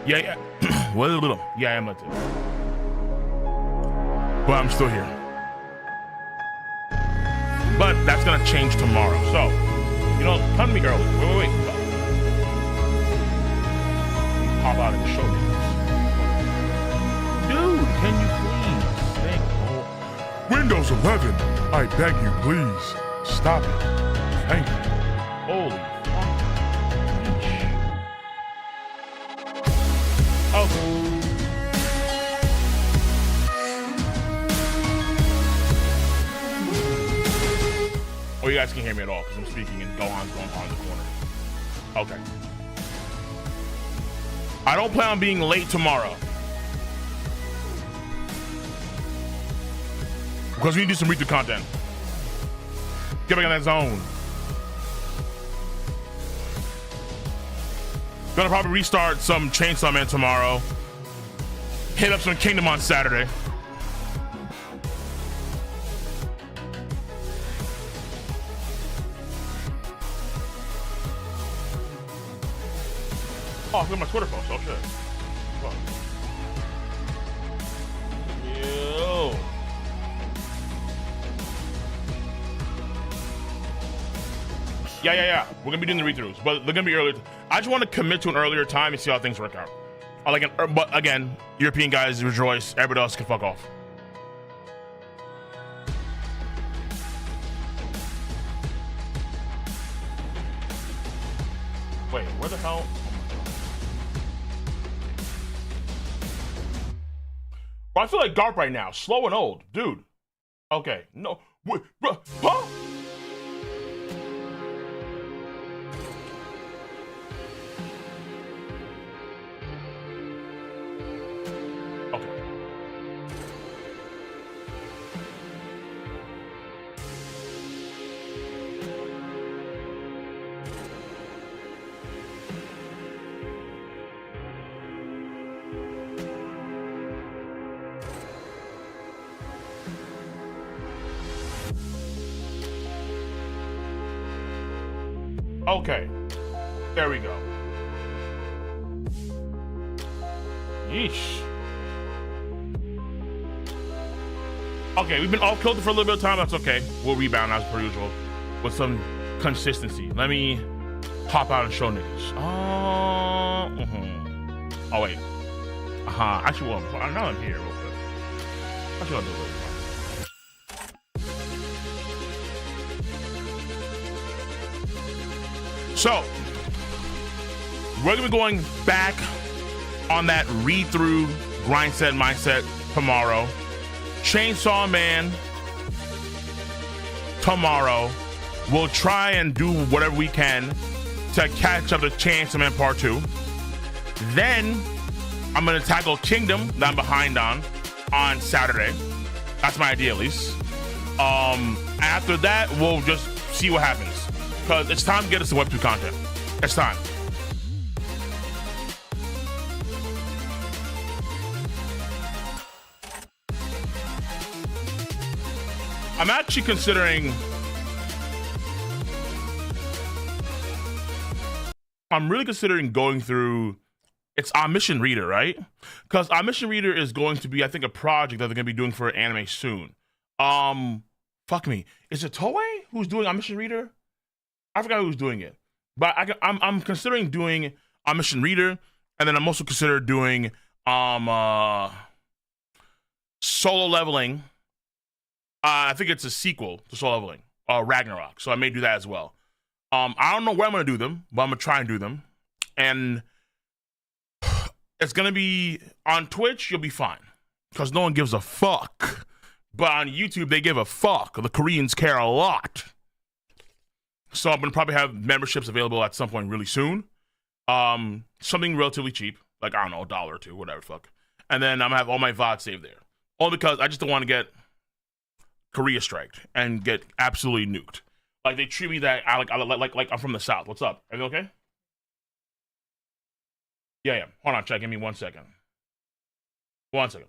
Yeah, yeah. Well, a little. Yeah, I am limited. But I'm still here. But that's gonna change tomorrow. So, you know, come to me early. Wait. Pop out and show me. Dude, can you please? Thank you. Windows 11, I beg you, please. Stop it. Thank you. Holy fuck. Oh. Oh, you guys can't hear me at all because I'm speaking and Gohan's going on in the corner. Okay. I don't plan on being late tomorrow. Because we need to do some read-through content. Get back in that zone. Gonna probably restart some Chainsaw Man tomorrow. Hit up some Kingdom on Saturday. Oh, I forgot my Twitter post. Oh shit. Fuck. Yo. Yeah. We're gonna be doing the read-throughs, but they're gonna be earlier. I just want to commit to an earlier time and see how things work out. But again, European guys rejoice. Everybody else can fuck off. Wait, where the hell? Bro, I feel like Garp right now. Slow and old. Dude. Okay. No. Wait, bro. Huh? Okay. Okay, there we go. Yeesh. Okay, we've been off kilter for a little bit of time. That's okay. We'll rebound as per usual with some consistency. Let me pop out and show niggas. Oh wait. Actually, well, now I'm here real quick. Actually, I'll do a little bit. So, we're gonna be going back on that read-through grind set mindset tomorrow. Chainsaw Man tomorrow. We'll try and do whatever we can to catch up to Chainsaw Man Part 2. Then, I'm gonna tackle Kingdom that I'm behind on Saturday. That's my idea, at least. After that, we'll just see what happens. Because it's time to get us some Web2 content. It's time. I'm actually considering... I'm really considering going through... It's Omniscient Reader, right? Because Omniscient Reader is going to be, I think, a project that they're going to be doing for anime soon. Fuck me. Is it Toei who's doing Omniscient Reader? I forgot who's doing it, but I'm considering doing Omniscient Reader, and then I'm also considering doing Solo Leveling. I think it's a sequel to Solo Leveling, Ragnarok. So I may do that as well. I don't know where I'm gonna do them, but I'm gonna try and do them. And it's gonna be on Twitch. You'll be fine because no one gives a fuck. But on YouTube, they give a fuck. The Koreans care a lot. So I'm gonna probably have memberships available at some point really soon. Something relatively cheap, like I don't know, $1 or $2, whatever, fuck. And then I'm gonna have all my VOD saved there. Only because I just don't want to get Korea striked and get absolutely nuked. Like they treat me that like I'm from the South. What's up? Are you okay? Yeah. Hold on, check. Give me 1 second. 1 second.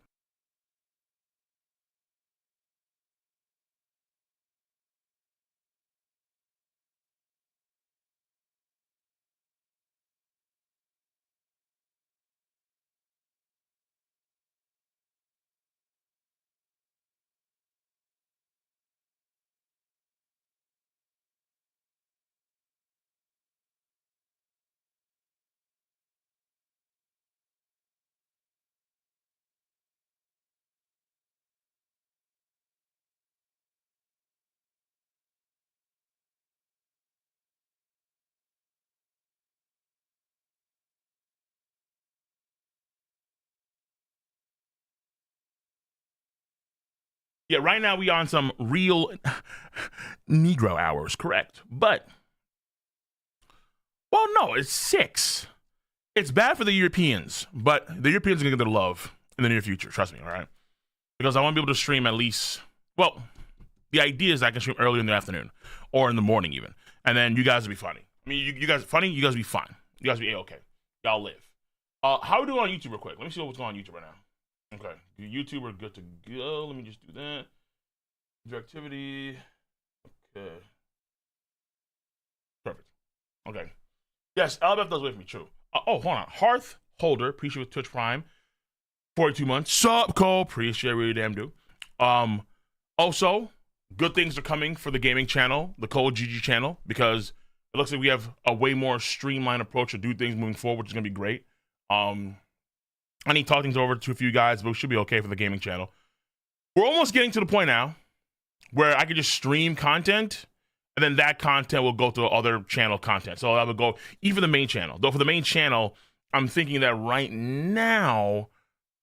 Yeah, right now we on some real Negro hours, correct? But, well, no, it's 6. It's bad for the Europeans, but the Europeans are going to get their love in the near future. Trust me, all right? Because I want to be able to stream at least, well, the idea is I can stream earlier in the afternoon or in the morning even. And then you guys will be funny. I mean, you guys are funny, you guys will be fine. You guys will be A-okay. Y'all live. How are we doing on YouTube real quick? Let me see what's going on YouTube right now. Okay, YouTube, we're good to go. Let me just do that. Interactivity. Okay. Perfect. Okay. Yes, Elbaf does wait for me, true. Hold on. Hearth Holder, appreciate with Twitch Prime. 42 months. Sup, Cole? Appreciate, really damn do. Also, good things are coming for the gaming channel, the Cole GG channel, because it looks like we have a way more streamlined approach to do things moving forward, which is going to be great. I need to talk things over to a few guys, but we should be okay for the gaming channel. We're almost getting to the point now where I can just stream content, and then that content will go to other channel content. So I would go even the main channel. Though for the main channel, I'm thinking that right now,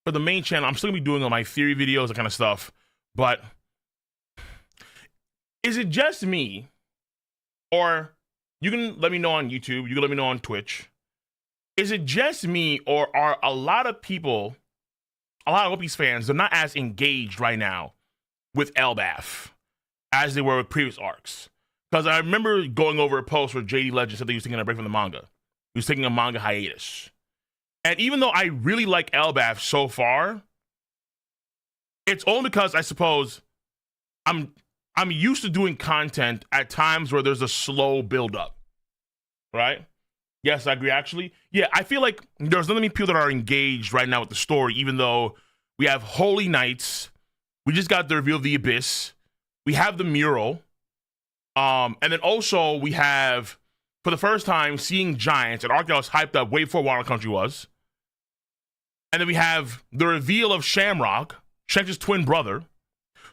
for the main channel, I'm still gonna be doing all my theory videos, that kind of stuff. But is it just me, or you can let me know on YouTube, you can let me know on Twitch. Is it just me, or are a lot of people, a lot of One Piece fans, they're not as engaged right now with Elbaf as they were with previous arcs? Because I remember going over a post where JD Legend said that he was taking a break from the manga. He was taking a manga hiatus. And even though I really like Elbaf so far, it's only because I suppose I'm used to doing content at times where there's a slow build-up, right? Yes, I agree, actually. Yeah, I feel like there's not many people that are engaged right now with the story, even though we have Holy Knights, we just got the reveal of the Abyss, we have the mural, and then also we have, for the first time, Seeing Giants, an arc that was hyped up way before Wano Country was. And then we have the reveal of Shamrock, Shanks' twin brother.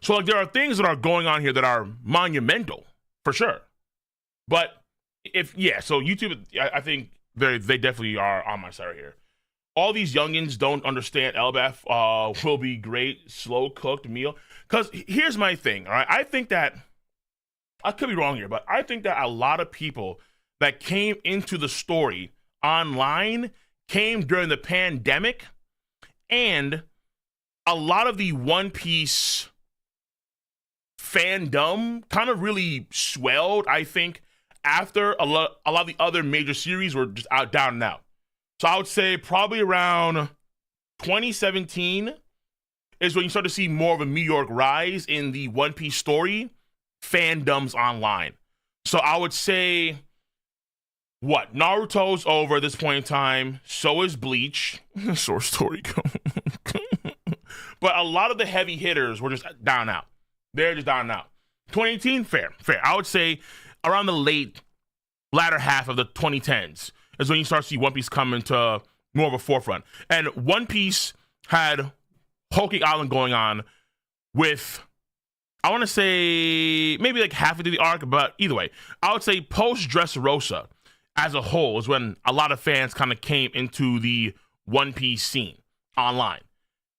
So like there are things that are going on here that are monumental, for sure. But so YouTube, I think they definitely are on my side right here. All these youngins don't understand Elbaf will be great, slow cooked meal. Because here's my thing, all right? I think that, I could be wrong here, but I think that a lot of people that came into the story online came during the pandemic, and a lot of the One Piece fandom kind of really swelled, I think, after a lot of the other major series were just down and out. So I would say probably around 2017 is when you start to see more of a meteoric rise in the One Piece story fandoms online. So I would say, Naruto's over at this point in time, so is Bleach. Source story. But a lot of the heavy hitters were just down and out. They're just down and out. 2018, fair. I would say around the latter half of the 2010s is when you start to see One Piece come into more of a forefront. And One Piece had Whole Cake Island going on with, I want to say, maybe like half of the arc, but either way, I would say post Dressrosa as a whole is when a lot of fans kind of came into the One Piece scene online.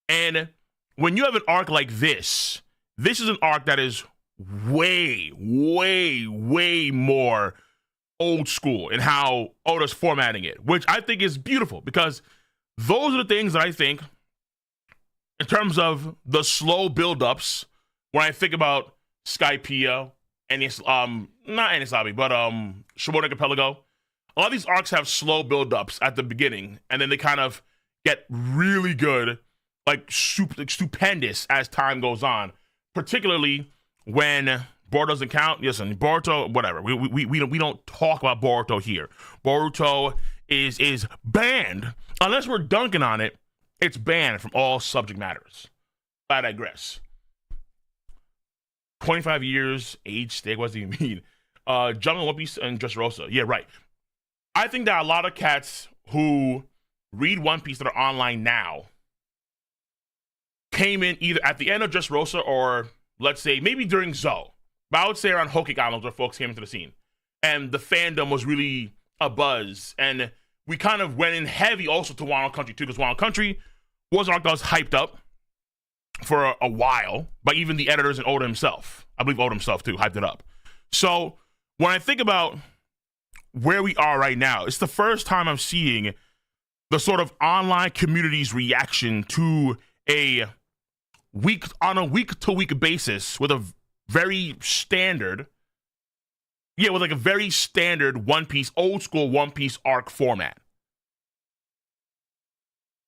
And when you have an arc like this is an arc that is way, way, way more old school in how Oda's formatting it, which I think is beautiful, because those are the things that I think, in terms of the slow build-ups, when I think about Skypiea, and not Enies Lobby, but Shimoda Archipelago, a lot of these arcs have slow build-ups at the beginning, and then they kind of get really good, like stupendous as time goes on, particularly when Boruto doesn't count. Listen, Boruto, whatever. We don't talk about Boruto here. Boruto is banned. Unless we're dunking on it, it's banned from all subject matters. I digress. 25 years, age stake, what does he mean? Jungle, One Piece, and Dressrosa. Yeah, right. I think that a lot of cats who read One Piece that are online now came in either at the end of Dressrosa or, let's say, maybe during Zoe. But I would say around Whole Cake Island where folks came into the scene. And the fandom was really a buzz. And we kind of went in heavy also to Wano Country too, because Wano Country was an arc that was hyped up. for a while by even the editors and Oda himself. I believe Oda himself too hyped it up. So when I think about where we are right now, it's the first time I'm seeing the sort of online community's reaction to a week-to-week basis with a very standard, with like a very standard One Piece, old school One Piece arc format.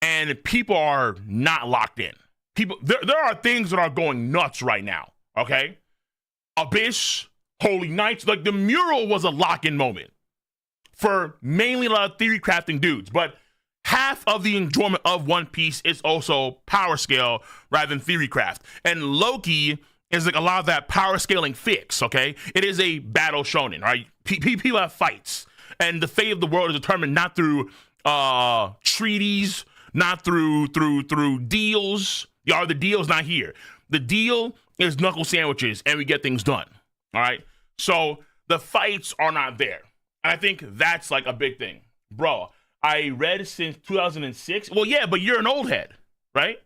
And people are not locked in. There are things that are going nuts right now, okay? Abyss, Holy Knights, like the mural was a lock-in moment for mainly a lot of theory crafting dudes, but half of the enjoyment of One Piece is also power scale rather than theory craft. And Loki is like a lot of that power scaling fix, okay? It is a battle shonen, right? People have fights, and the fate of the world is determined not through treaties, not through deals. The deal's not here. The deal is knuckle sandwiches, and we get things done, all right? So the fights are not there. And I think that's like a big thing. Bro, I read since 2006. Well, yeah, but you're an old head, right?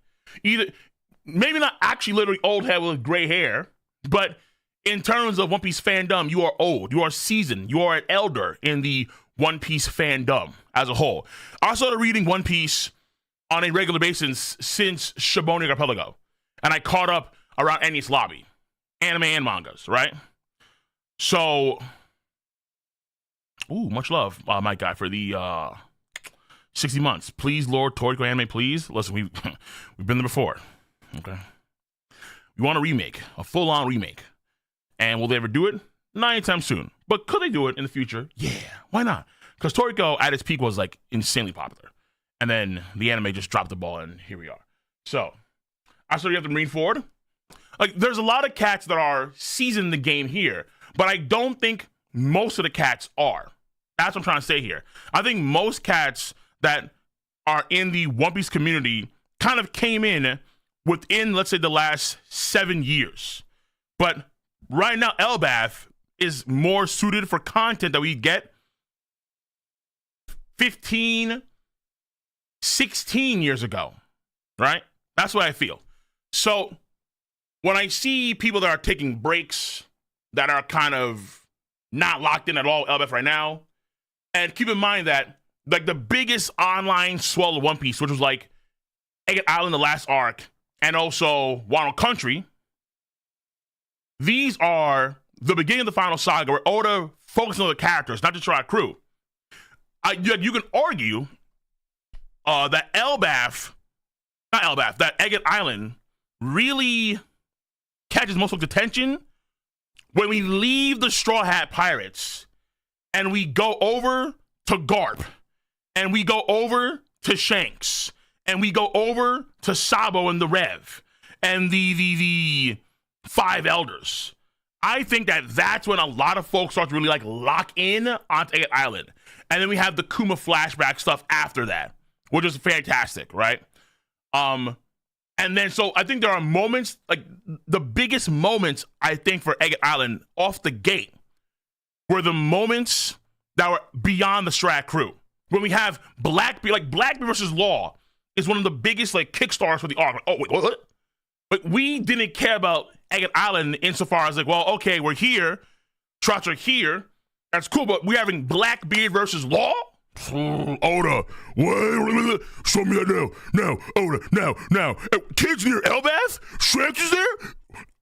Maybe not actually literally old head with gray hair, but in terms of One Piece fandom, you are old, you are seasoned, you are an elder in the One Piece fandom as a whole. I started reading One Piece on a regular basis since Shibuya Archipelago, and I caught up around Enies Lobby, anime and mangas, right? So, much love, my guy, for the 60 months. Please, Lord, Toriko Anime, please. Listen, we've been there before, okay? We want a remake, a full-on remake. And will they ever do it? Not anytime soon. But could they do it in the future? Yeah, why not? Because Toriko, at its peak, was, like, insanely popular. And then the anime just dropped the ball, and here we are. So, I started have to read forward. Like, there's a lot of cats that are seasoned in the game here, but I don't think most of the cats are. That's what I'm trying to say here. I think most cats that are in the One Piece community kind of came in within, let's say, the last 7 years. But right now, Elbaf is more suited for content that we get 15, 16 years ago, right? That's what I feel. So when I see people that are taking breaks, that are kind of not locked in at all, Elbaf right now, and keep in mind that like the biggest online swell of One Piece, which was like Agate Island, the last arc, and also Wano Country, these are the beginning of the final saga where Oda focused on the characters, not just our crew. You can argue that that Agate Island really catches most folks' attention when we leave the Straw Hat Pirates and we go over to Garp and we go over to Shanks and we go over to Sabo and the Rev and the Five Elders. I think that's when a lot of folks start to really like lock in onto Agate Island. And then we have the Kuma flashback stuff after that, which is fantastic, right? And then so I think there are moments, like the biggest moments I think for Agate Island off the gate were the moments that were beyond the Strat crew. When we have Blackbeard versus Law is one of the biggest like kickstarters for the arc. Like, oh wait, what? But we didn't care about Agate Island insofar as like, well, okay, we're here, Trots are here, that's cool, but we're having Blackbeard versus Law? Oda, wait, show me that now, Oda, now. Kids near Elbaf? Shanks is there?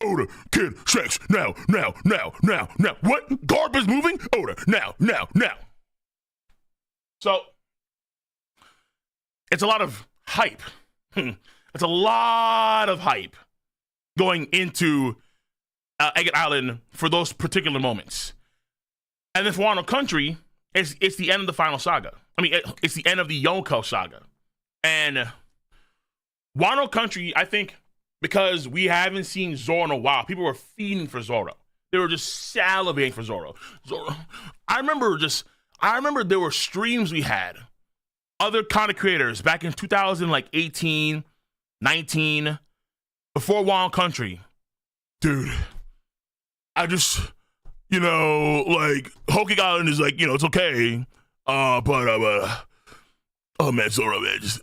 Oda, kid, Shanks, now. What? Garp is moving? Oda, now. So, it's a lot of hype. It's a lot of hype going into Agate Island for those particular moments. And then for Wano Country, it's the end of the final saga. I mean, it's the end of the Yonko saga. And Wano Country, I think, because we haven't seen Zoro in a while, people were feeding for Zoro. They were just salivating for Zoro. I remember there were streams we had. Other content creators back in 2018, 19, before Wano Country. Dude, I just... like, Hulking Island is like, it's okay. Oh man, Zoro, man, just,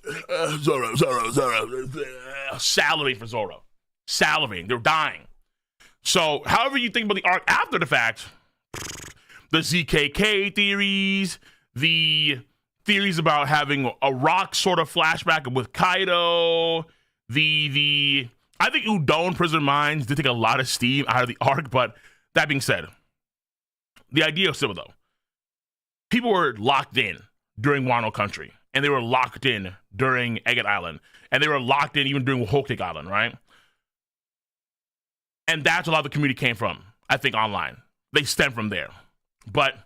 Zoro. Salivate for Zoro. salivating. They're dying. So, however you think about the arc after the fact, the ZKK theories, the theories about having a rock sort of flashback with Kaido, I think Udon Prison Mines did take a lot of steam out of the arc, but that being said, the idea is simple though. People were locked in during Wano Country, and they were locked in during Agate Island, and they were locked in even during Whole Cake Island, right? And that's where a lot of the community came from, I think, online. They stem from there. But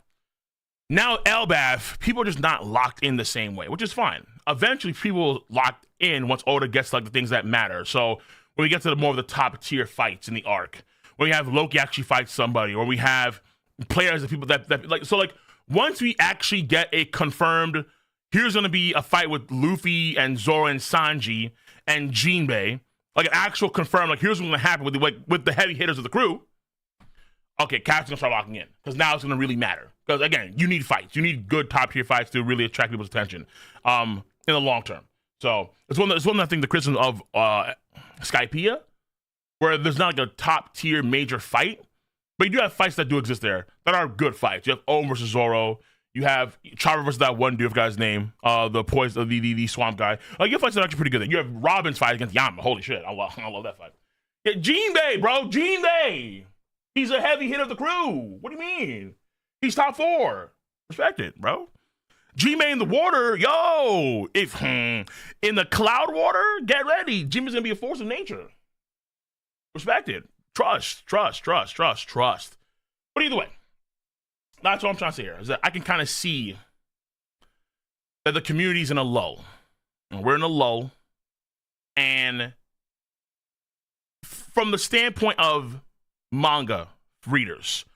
now Elbaf, people are just not locked in the same way, which is fine. Eventually, people locked in once Oda gets to, like, the things that matter. So when we get to the more of the top tier fights in the arc, when we have Loki actually fight somebody, or we have players that people that like, so like once we actually get a confirmed, here's gonna be a fight with Luffy and Zoro and Sanji and Jinbei, like an actual confirmed, like here's what's gonna happen with the heavy hitters of the crew. Okay, Cap's gonna start locking in because now it's gonna really matter. Because again, you need fights, you need good top tier fights to really attract people's attention, in the long term. So it's one I think the criticism of Skypiea, where there's not like a top tier major fight, but you do have fights that do exist there that are good fights. You have Ohm versus Zoro. You have Chopper versus that one dude, guy's name, the swamp guy. Your fights are actually pretty good. You have Robin's fight against Yama. Holy shit, I love that fight. Yeah, Jinbei, bro, Jinbei. He's a heavy hit of the crew. What do you mean? He's top 4. Respect it, bro. Jinbei in the water, yo. If in the cloud water, get ready. Jinbei's gonna be a force of nature. Respect it. Trust. But either way, that's what I'm trying to say here, is that I can kind of see that the community's in a lull. And we're in a lull. And from the standpoint of manga readers,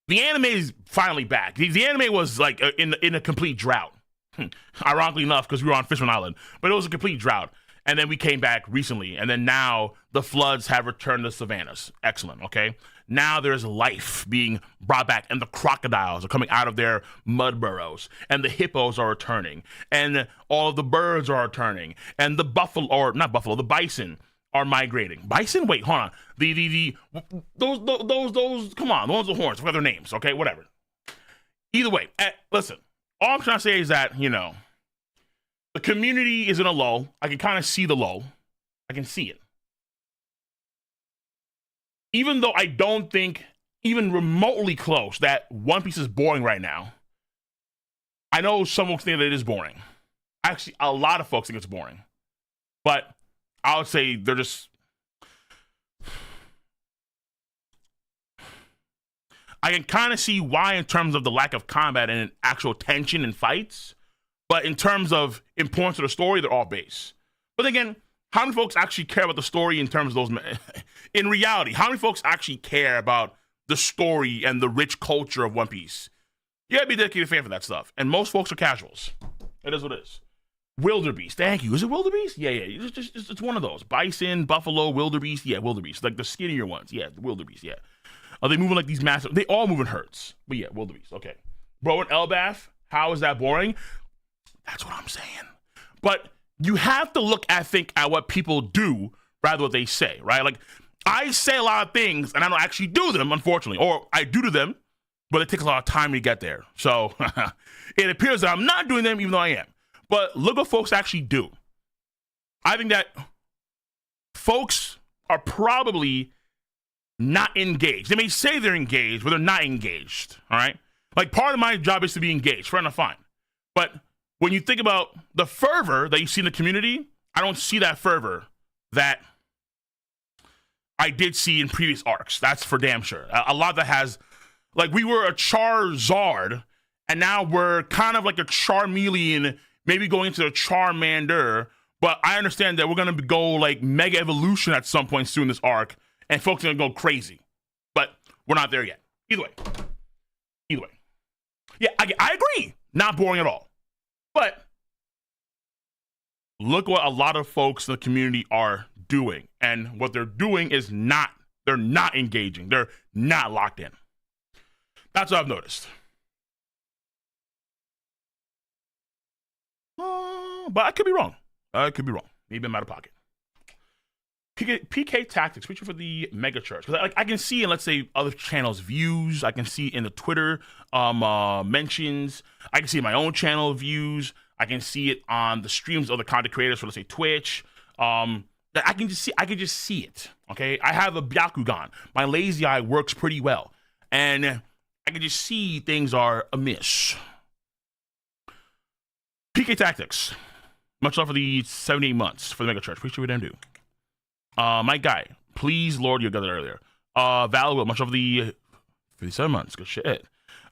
the anime is finally back. The anime was like in a complete drought. Ironically enough, because we were on Fishman Island. But it was a complete drought. And then we came back recently. And then now the floods have returned to savannas. Excellent, okay? Now there's life being brought back, and the crocodiles are coming out of their mud burrows, and the hippos are returning, and all of the birds are returning, and the the bison are migrating. Bison? Wait, hold on. Those, come on, the ones with horns, what are their names, okay? Whatever. Either way, listen, all I'm trying to say is that, the community is in a lull. I can kind of see the lull. I can see it. Even though I don't think even remotely close that One Piece is boring right now, I know some folks think that it is boring. Actually, a lot of folks think it's boring. But I would say they're just... I can kind of see why in terms of the lack of combat and actual tension and fights. But in terms of importance of the story, they're all base. But again, how many folks actually care about the story in terms of those... In reality, how many folks actually care about the story and the rich culture of One Piece? You gotta be a dedicated fan for that stuff. And most folks are casuals. It is what it is. Wildebeest, thank you. Is it wildebeest? Yeah. It's one of those. Bison, buffalo, wildebeest. Yeah, wildebeest. Like the skinnier ones. Yeah, the wildebeest, yeah. Are they moving like these massive... They all move in herds. But yeah, wildebeest, okay. Bro, in Elbaf, how is that boring? That's what I'm saying. But you have to look, I think, at what people do rather than what they say, right? Like, I say a lot of things and I don't actually do them, unfortunately. Or I do them, but it takes a lot of time to get there. So it appears that I'm not doing them even though I am. But look what folks actually do. I think that folks are probably not engaged. They may say they're engaged, but they're not engaged, all right? Like, part of my job is to be engaged, fair enough, fine. But when you think about the fervor that you see in the community, I don't see that fervor that I did see in previous arcs. That's for damn sure. A lot that has, like, we were a Charizard, and now we're kind of like a Charmeleon, maybe going into a Charmander, but I understand that we're going to go, like, Mega Evolution at some point soon this arc, and folks are going to go crazy. But we're not there yet. Either way. Yeah, I agree. Not boring at all. But look what a lot of folks in the community are doing. And what they're doing is they're not engaging. They're not locked in. That's what I've noticed. But I could be wrong. Maybe I'm out of pocket. PK Tactics, preaching for the mega church. Because I can see in, let's say, other channels' views. I can see in the Twitter mentions. I can see in my own channel views. I can see it on the streams of other content creators, so let's say Twitch. That I can just see it. Okay, I have a Byakugan. My lazy eye works pretty well, and I can just see things are amiss. PK Tactics, much love for the 78 months for the mega church. Appreciate what they do. My guy, please, Lord, you got that earlier. Val, much over the 57 months. Good shit.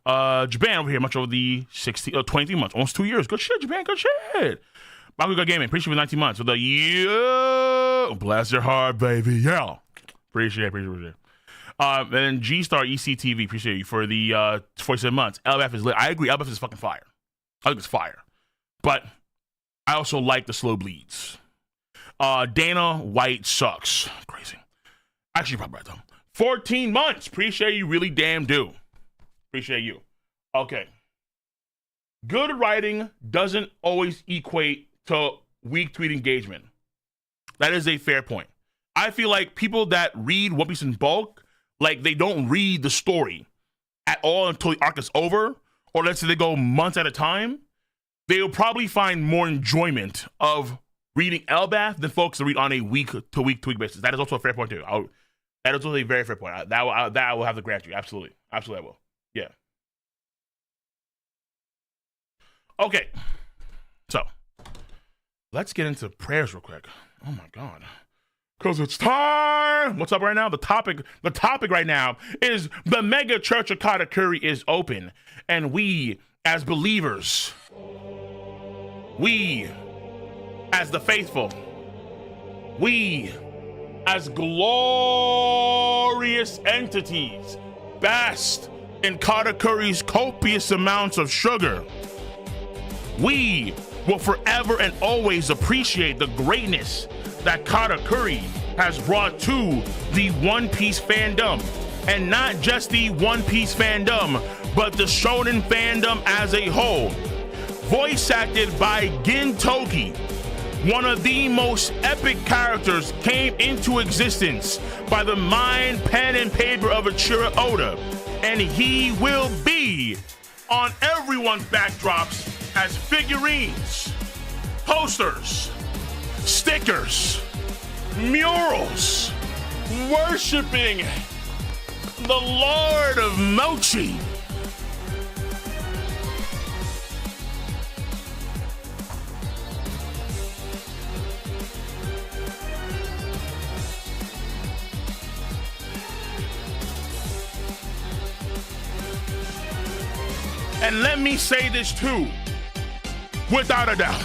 Japan over here, much over the 23 months. Almost 2 years. Good shit, Japan. Good shit. Bakugan Gaming, appreciate for 19 months. With the bless your heart, baby. Yeah. Appreciate it. And then G-Star ECTV, appreciate you for the 47 months. Elbaf is lit. I agree. Elbaf is fucking fire. I think it's fire. But I also like the slow bleeds. Dana White sucks. Crazy. Actually, probably right though. 14 months. Appreciate you. Really damn do. Appreciate you. Okay. Good writing doesn't always equate to weak tweet engagement. That is a fair point. I feel like people that read One Piece in bulk, like they don't read the story at all until the arc is over, or let's say they go months at a time, they'll probably find more enjoyment of reading Elbaf than folks that read on a week-to-week basis. That is also a fair point too. That is also a very fair point. That I will have to grant you. Absolutely. Absolutely I will. Yeah. Okay. So, let's get into prayers real quick. Oh my God. Because it's time. What's up right now? The topic right now is the mega church of Katakuri is open. And we, as believers, we, as the faithful, we, as glorious entities, bask in Katakuri's copious amounts of sugar. We will forever and always appreciate the greatness that Katakuri has brought to the One Piece fandom. And not just the One Piece fandom, but the Shonen fandom as a whole. Voice acted by Gintoki, one of the most epic characters came into existence by the mind, pen, and paper of Ichiro Oda. And he will be on everyone's backdrops as figurines, posters, stickers, murals, worshiping the Lord of Mochi. And let me say this too, without a doubt,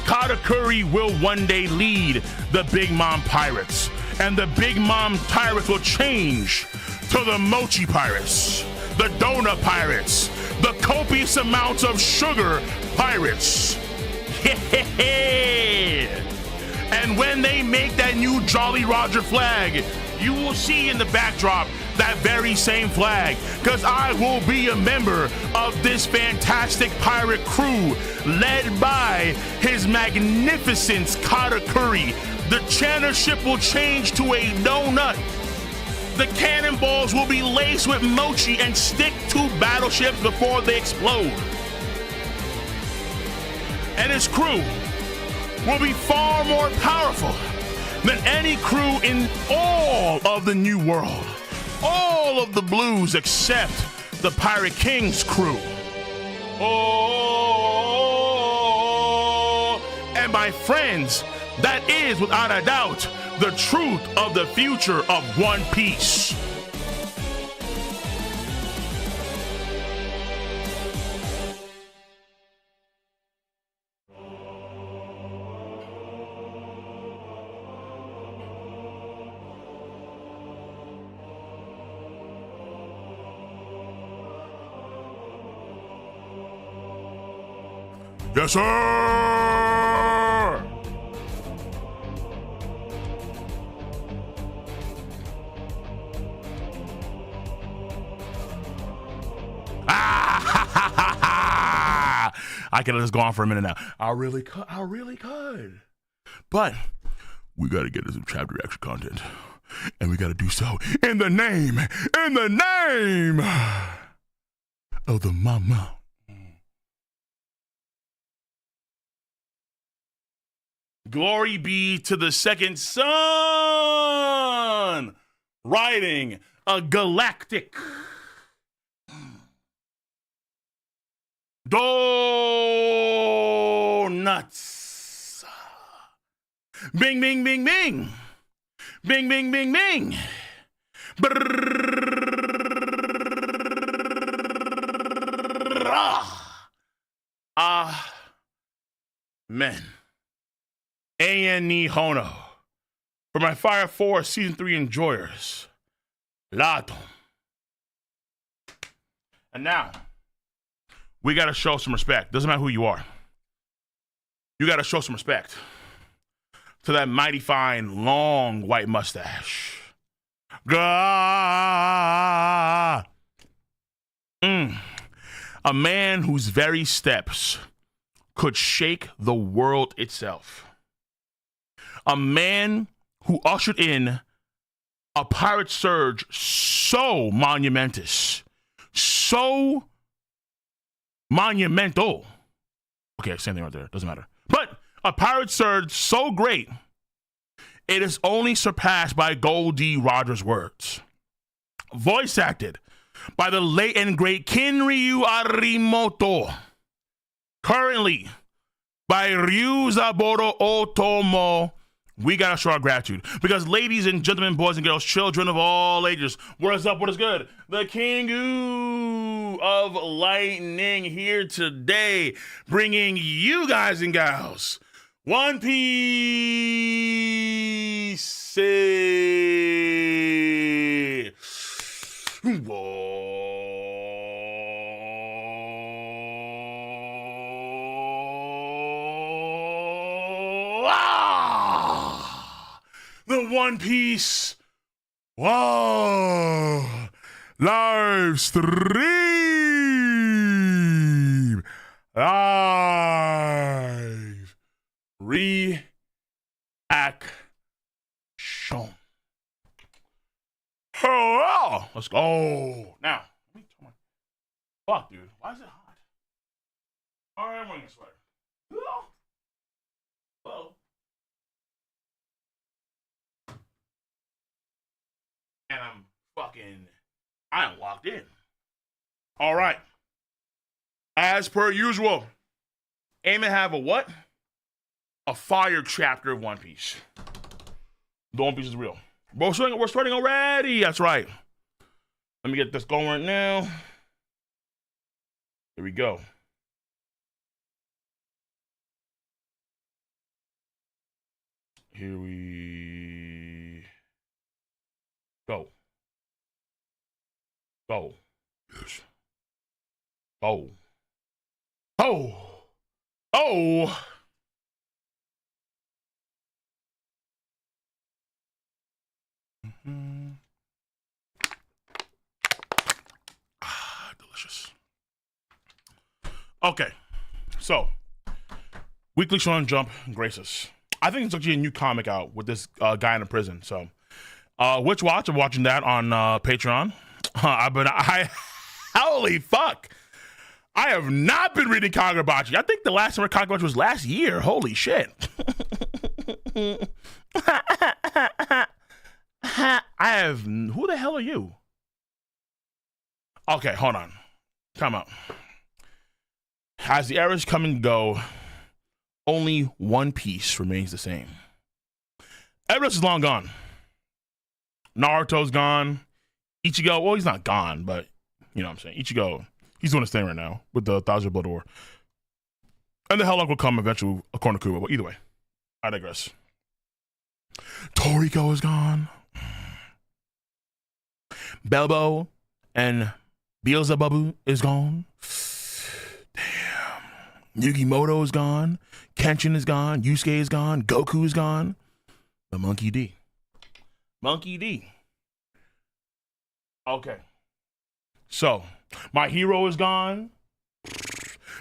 Katakuri will one day lead the Big Mom Pirates, and the Big Mom Pirates will change to the Mochi Pirates, the Donut Pirates, the copious amounts of sugar Pirates. And when they make that new Jolly Roger flag, you will see in the backdrop that very same flag, because I will be a member of this fantastic pirate crew led by His Magnificence Katakuri. The channel ship will change to a donut. The cannonballs will be laced with mochi and stick to battleships before they explode. And his crew will be far more powerful than any crew in all of the New World. All of the blues except the Pirate King's crew. Oh, and my friends, that is without a doubt the truth of the future of One Piece. Yes, sir! I could have just gone for a minute now. I really could. But we got to get into some chapter action content. And we got to do so in the name of the mama. Glory be to the second son, riding a galactic donuts. Bing, bing, bing, bing. Bing, bing, bing, bing. Men. A.N. Hono. For my Fire 4 Season 3 enjoyers. Lato. And now, we got to show some respect. Doesn't matter who you are. You got to show some respect to that mighty fine, long white mustache. A man whose very steps could shake the world itself. A man who ushered in a pirate surge so monumentous, so monumental. Okay, same thing right there. Doesn't matter. But a pirate surge so great, it is only surpassed by Gold D. Rogers' words. Voice acted by the late and great Kinryu Arimoto. Currently by Ryuzaburo Otomo. We gotta show our gratitude because, ladies and gentlemen, boys and girls, children of all ages, what is up? What is good? The Kingu of Lightning here today, bringing you guys and gals One Piece. The One Piece, live stream, live reaction. Oh, let's go now. Fuck, dude, why is it hot? All right, I'm wearing a sweater. Whoa. And I'm locked in. All right. As per usual, aim to have a what? A fire chapter of One Piece. The One Piece is real. We're starting already. That's right. Let me get this going right now. Here we go. Here we go. Go. Yes. Go. Oh. Oh. Mm-hmm. Delicious. Okay. So, Weekly Shonen Jump graces. I think it's actually a new comic out with this guy in a prison. So, which watch? I'm watching that on Patreon. Holy fuck! I have not been reading Kagurabachi. I think the last time I read Kagurabachi was last year. Holy shit! I have. Who the hell are you? Okay, hold on. Time out. As the eras come and go, only One Piece remains the same. Everest is long gone. Naruto's gone. Ichigo, well, he's not gone, but you know what I'm saying. Ichigo, he's doing his thing right now with the Thousand Blood War. And the Helllock will come eventually, according to Kubo. But either way, I digress. Toriko is gone. Belbo and Beelzebub is gone. Damn. Yugimoto is gone. Kenshin is gone. Yusuke is gone. Goku is gone. But Monkey D. Monkey D. Okay. So, My Hero is gone.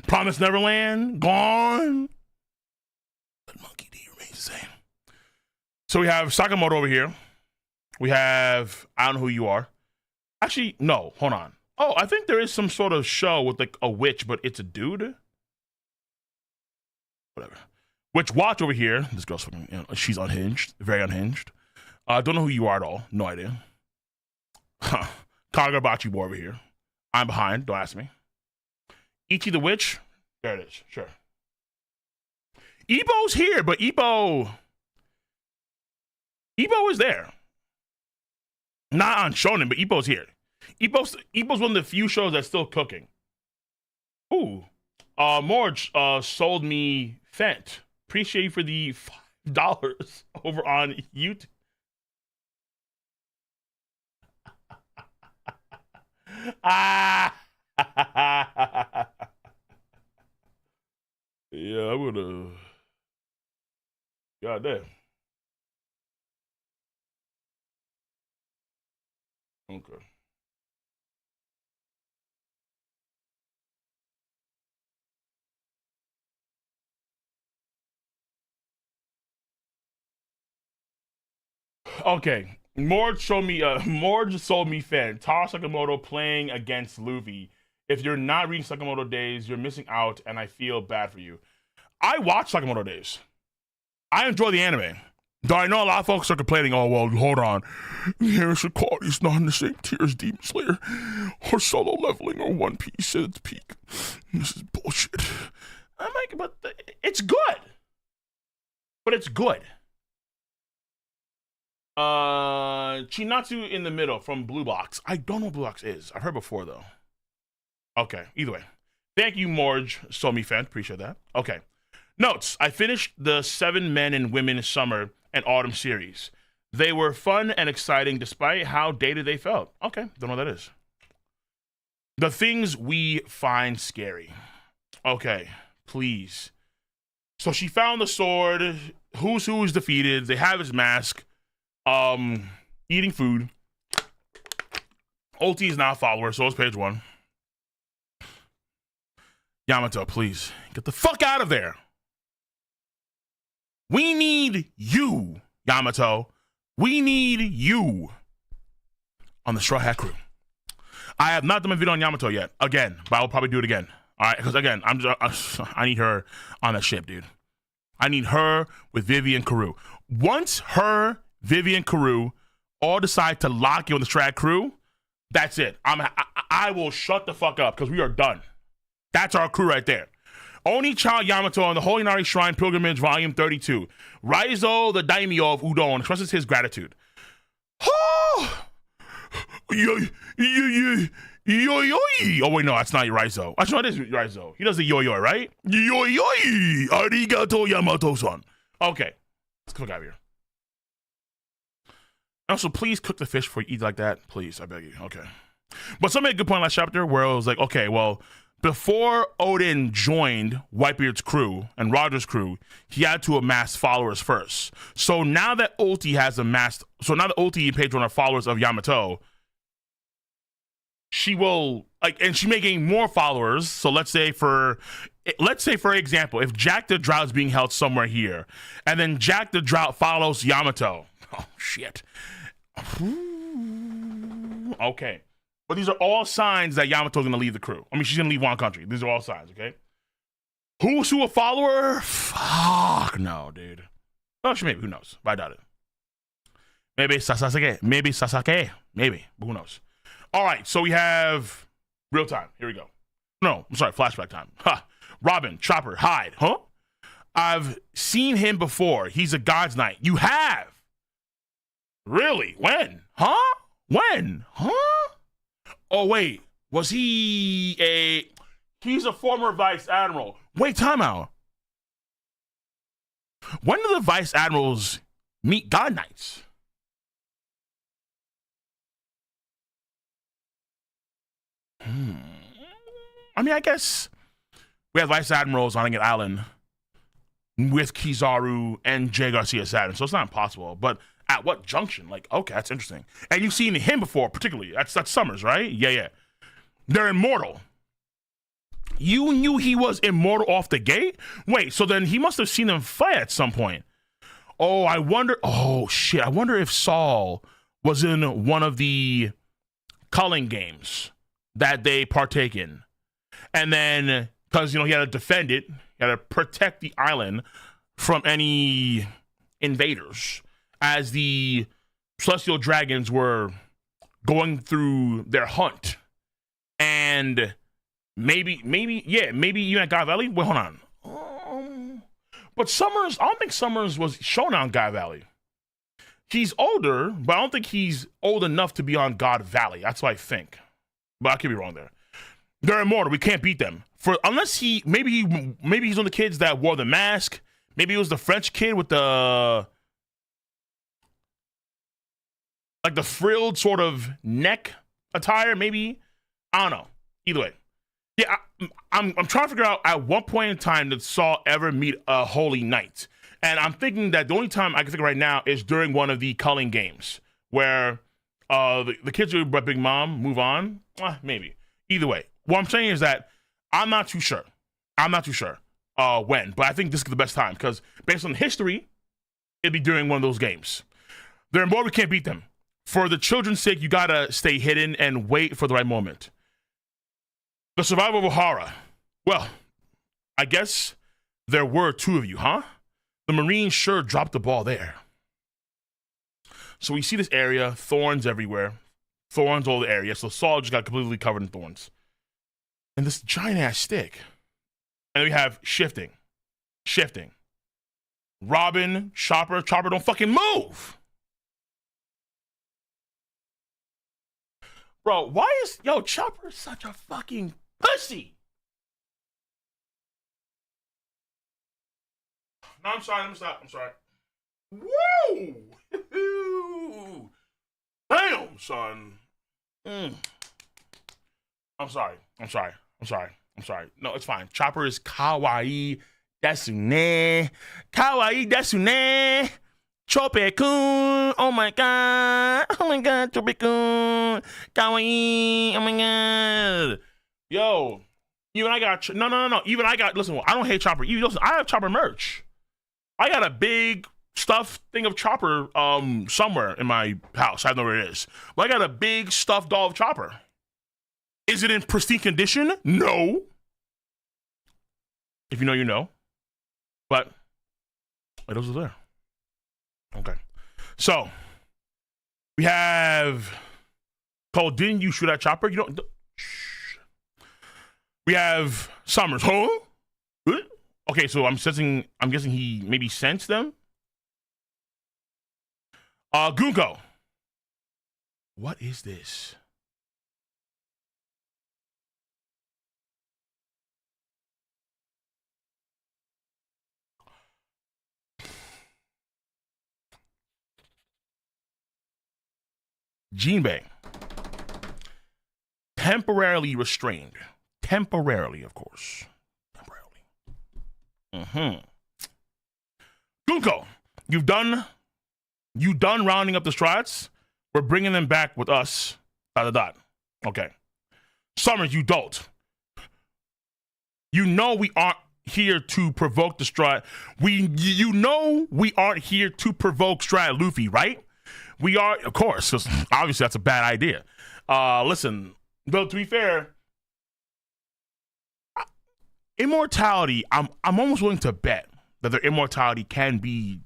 Promised Neverland, gone. But Monkey D remains the same. So we have Sakamoto over here. We have, I don't know who you are. Actually, no, hold on. Oh, I think there is some sort of show with like a witch, but it's a dude. Whatever. Witch Watch over here. This girl's fucking, you know, she's unhinged, very unhinged. Don't know who you are at all. No idea. Huh. Kagabachi boy over here. I'm behind. Don't ask me. Ichi the Witch. There it is. Sure. Ebo's here, but Ebo is there. Not on Shonen, but Ebo's here. Ebo's one of the few shows that's still cooking. Ooh. Morge sold me Fent. Appreciate you for the $5 over on YouTube. Yeah, I'm gonna. God damn. Okay. Okay. Morge sold me Fan. Taro Sakamoto playing against Luffy. If you're not reading Sakamoto Days, you're missing out, and I feel bad for you. I watch Sakamoto Days. I enjoy the anime. Though I know a lot of folks are complaining, oh, well, hold on. Harrison quality's not in the same tier as Demon Slayer or Solo Leveling or One Piece at its peak. This is bullshit. I'm like, but it's good. But it's good. Chinatsu in the middle from Blue Box. I don't know what Blue Box is. I've heard before, though. Okay, either way. Thank you, Morge, Somi fan. Appreciate that. Okay. Notes. I finished the 7 Men and Women Summer and Autumn series. They were fun and exciting despite how dated they felt. Okay, don't know what that is. The things we find scary. Okay, please. So she found the sword. Who's who is defeated. They have his mask. Eating food. Ulti is now a follower, so it's page 1. Yamato, please. Get the fuck out of there. We need you, Yamato. We need you on the Straw Hat Crew. I have not done my video on Yamato yet. Again, but I will probably do it again. All right, because again, I need her on that ship, dude. I need her with Vivian Karu. Once her, Vivian Karu all decide to lock you on the Straw Hat Crew, that's it. I will shut the fuck up because we are done. That's our crew right there. Oni-chan Yamato on the Holy Inari Shrine Pilgrimage Volume 32. Raizo, the daimyo of Udon, expresses his gratitude. Oh, yo. Oh, wait, no, that's not Raizo. Actually, no, it is Raizo. He does the yo-yo, right? Yo-yo. Arigato Yamato-san. Okay. Let's click out of here. Also, please cook the fish before you eat like that. Please, I beg you. Okay. But somebody made a good point last chapter where it was like, okay, well, before Odin joined Whitebeard's crew and Roger's crew, he had to amass followers first. So now that Ulti has amassed, so now that Ulti and page 1 are followers of Yamato, she will, like, and she's making more followers. So let's say for example, if Jack the Drought is being held somewhere here, and then Jack the Drought follows Yamato. Oh, shit. Okay. But these are all signs that Yamato's going to leave the crew. I mean, she's going to leave one country. These are all signs, okay? Who's who a follower? Fuck no, dude. Oh, she maybe. Who knows? But I doubt it. Maybe Sasake. Maybe Sasake. Maybe. But who knows? All right, so we have real time. Here we go. No, I'm sorry. Flashback time. Ha. Robin, Chopper, Hyde. Huh? I've seen him before. He's a God's Knight. You have? Really? When? Huh? When? Huh? Oh, wait. Was he he's a former vice admiral. Wait, time out. When do the vice admirals meet God Knights? I mean, I guess we have vice admirals on an island with Kizaru and Jay Garcia Saturn, so it's not impossible. But at what junction? Like, okay, that's interesting. And you've seen him before, particularly. That's Summers, right? Yeah. They're immortal. You knew he was immortal off the gate? Wait, so then he must have seen them fight at some point. Oh, I wonder. Oh shit! I wonder if Saul was in one of the culling games that they partake in, and then because he had to defend it, he had to protect the island from any invaders as the celestial dragons were going through their hunt, and maybe even at God Valley. Wait, hold on. But Summers, I don't think Summers was shown on God Valley. He's older, but I don't think he's old enough to be on God Valley. That's what I think. But I could be wrong there. They're immortal. We can't beat them. Unless maybe he's one of the kids that wore the mask. Maybe it was the French kid with the frilled sort of neck attire. Maybe, I don't know. Either way, yeah. I'm trying to figure out at what point in time did Saul ever meet a holy knight, and I'm thinking that the only time I can think of right now is during one of the culling games where the kids who were Big Mom move on. Maybe. Either way, what I'm saying is that I'm not too sure. When, but I think this is the best time because based on history, it'd be during one of those games. They're immortal. We can't beat them. For the children's sake, you gotta stay hidden and wait for the right moment. The survival of Ohara. Well, I guess there were two of you, huh? The Marines sure dropped the ball there. So we see this area, thorns everywhere. Thorns all the area. So Saul just got completely covered in thorns. And this giant ass stick. And we have shifting. Robin, Chopper, don't fucking move. Bro, why is Chopper such a fucking pussy? No, I'm sorry. Let me stop. I'm sorry. Woo! Damn, son. I'm sorry. No, it's fine. Chopper is kawaii desune. Chope-kun. Oh my god, Chope-kun. Kawaii. Oh my god. Yo, even I got no. Even I got. Listen, I don't hate Chopper. Listen, I have Chopper merch. I got a big stuffed thing of Chopper somewhere in my house. I don't know where it is, but I got a big stuffed doll of Chopper. Is it in pristine condition? No. If you know, you know. But those are there. Okay. So we have Cole, didn't you shoot at Chopper? You don't. Shh. We have Summers. Huh? Okay, so I'm guessing he maybe sensed them. Goonko. What is this? Jinbei. Temporarily restrained. Temporarily, of course. Goonko, you done rounding up the strats? We're bringing them back with us. ... Okay. Summers, you dolt. You know we aren't here to provoke the strat. You know we aren't here to provoke Strat Luffy, right? We are, of course. Obviously, that's a bad idea. Listen, though, to be fair, immortality, I'm almost willing to bet that their immortality can be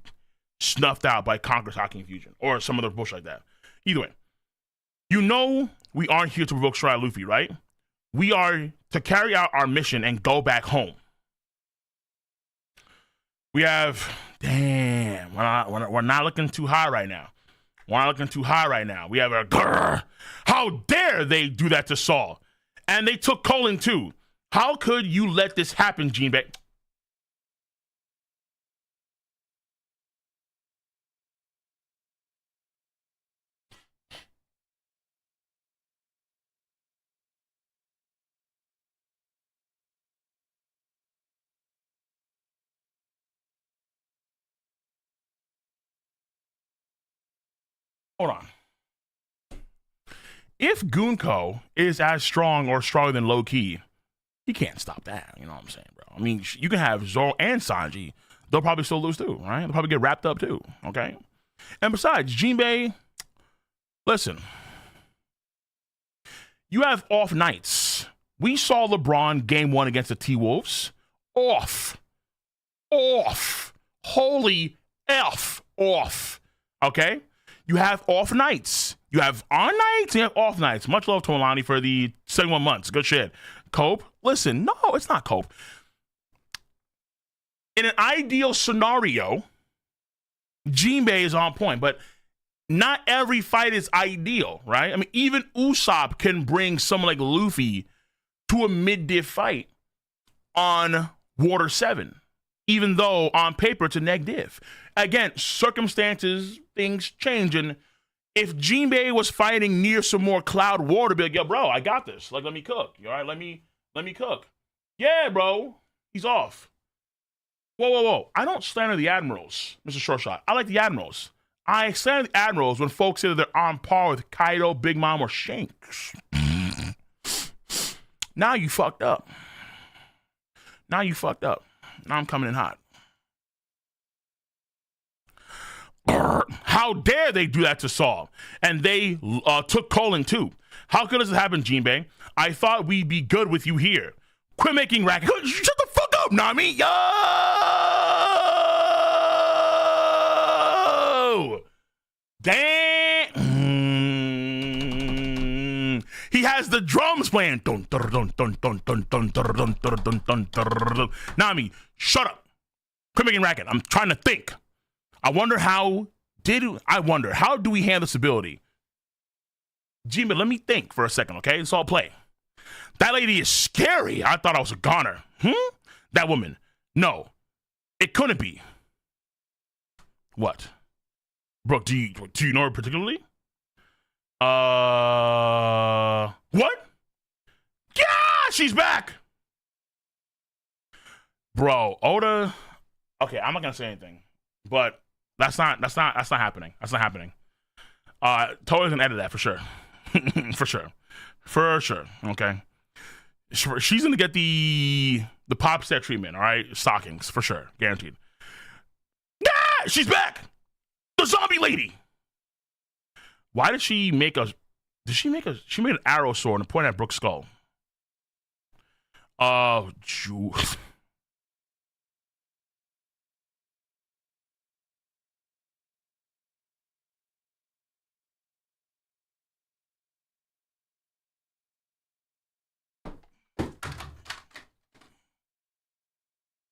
snuffed out by Conqueror's Haki Infusion or some other bullshit like that. Either way, you know we aren't here to provoke Strat Luffy, right? We are to carry out our mission and go back home. We have, damn, we're not looking too high right now. We have a grrr. How dare they do that to Saul? And they took Colin too. How could you let this happen, Jinbei? Hold on. If Goonko is as strong or stronger than Low Key, he can't stop that. You know what I'm saying, bro? I mean, you can have Zoro and Sanji they'll probably still lose too, right? They'll probably get wrapped up too, okay? And besides, Jinbei, listen, you have off nights. We saw LeBron game 1 against the T-Wolves. Off. Holy F off. Okay? You have off nights. You have on nights, you have off nights. Much love to Alani for the 71 months. Good shit. Cope, listen, no, it's not Cope. In an ideal scenario, Jinbei is on point, but not every fight is ideal, right? I mean, even Usopp can bring someone like Luffy to a mid-diff fight on Water 7, even though on paper it's a neg diff. Again, circumstances, things change, and if Jinbei was fighting near some more cloud water, be like, yo, bro, I got this. Like, let me cook. All right, let me cook. Yeah, bro, he's off. Whoa. I don't slander the Admirals, Mr. Shortshot. I like the Admirals. I slander the Admirals when folks say that they're on par with Kaido, Big Mom, or Shanks. Now you fucked up. Now I'm coming in hot. How dare they do that to Saul? And they took Colin too. How could this happen, Jinbei? I thought we'd be good with you here. Quit making racket. Shut the fuck up, Nami. Yo! Damn. He has the drums playing. Nami, shut up. Quit making racket. I'm trying to think. I wonder how do we handle this ability? Jinbei, let me think for a second, okay? It's all play. That lady is scary. I thought I was a goner. That woman. No, it couldn't be. What? Brooke, do you know her particularly? What? Yeah, she's back. Bro, Oda. Okay, I'm not gonna say anything, but that's not happening. That's not happening. Toei's gonna edit that for sure. For sure. Okay. She's gonna get the pop set treatment, all right? Stockings, for sure. Guaranteed. Ah! She's back! The zombie lady! Why did she make she made an arrow sword and point at Brooke's skull.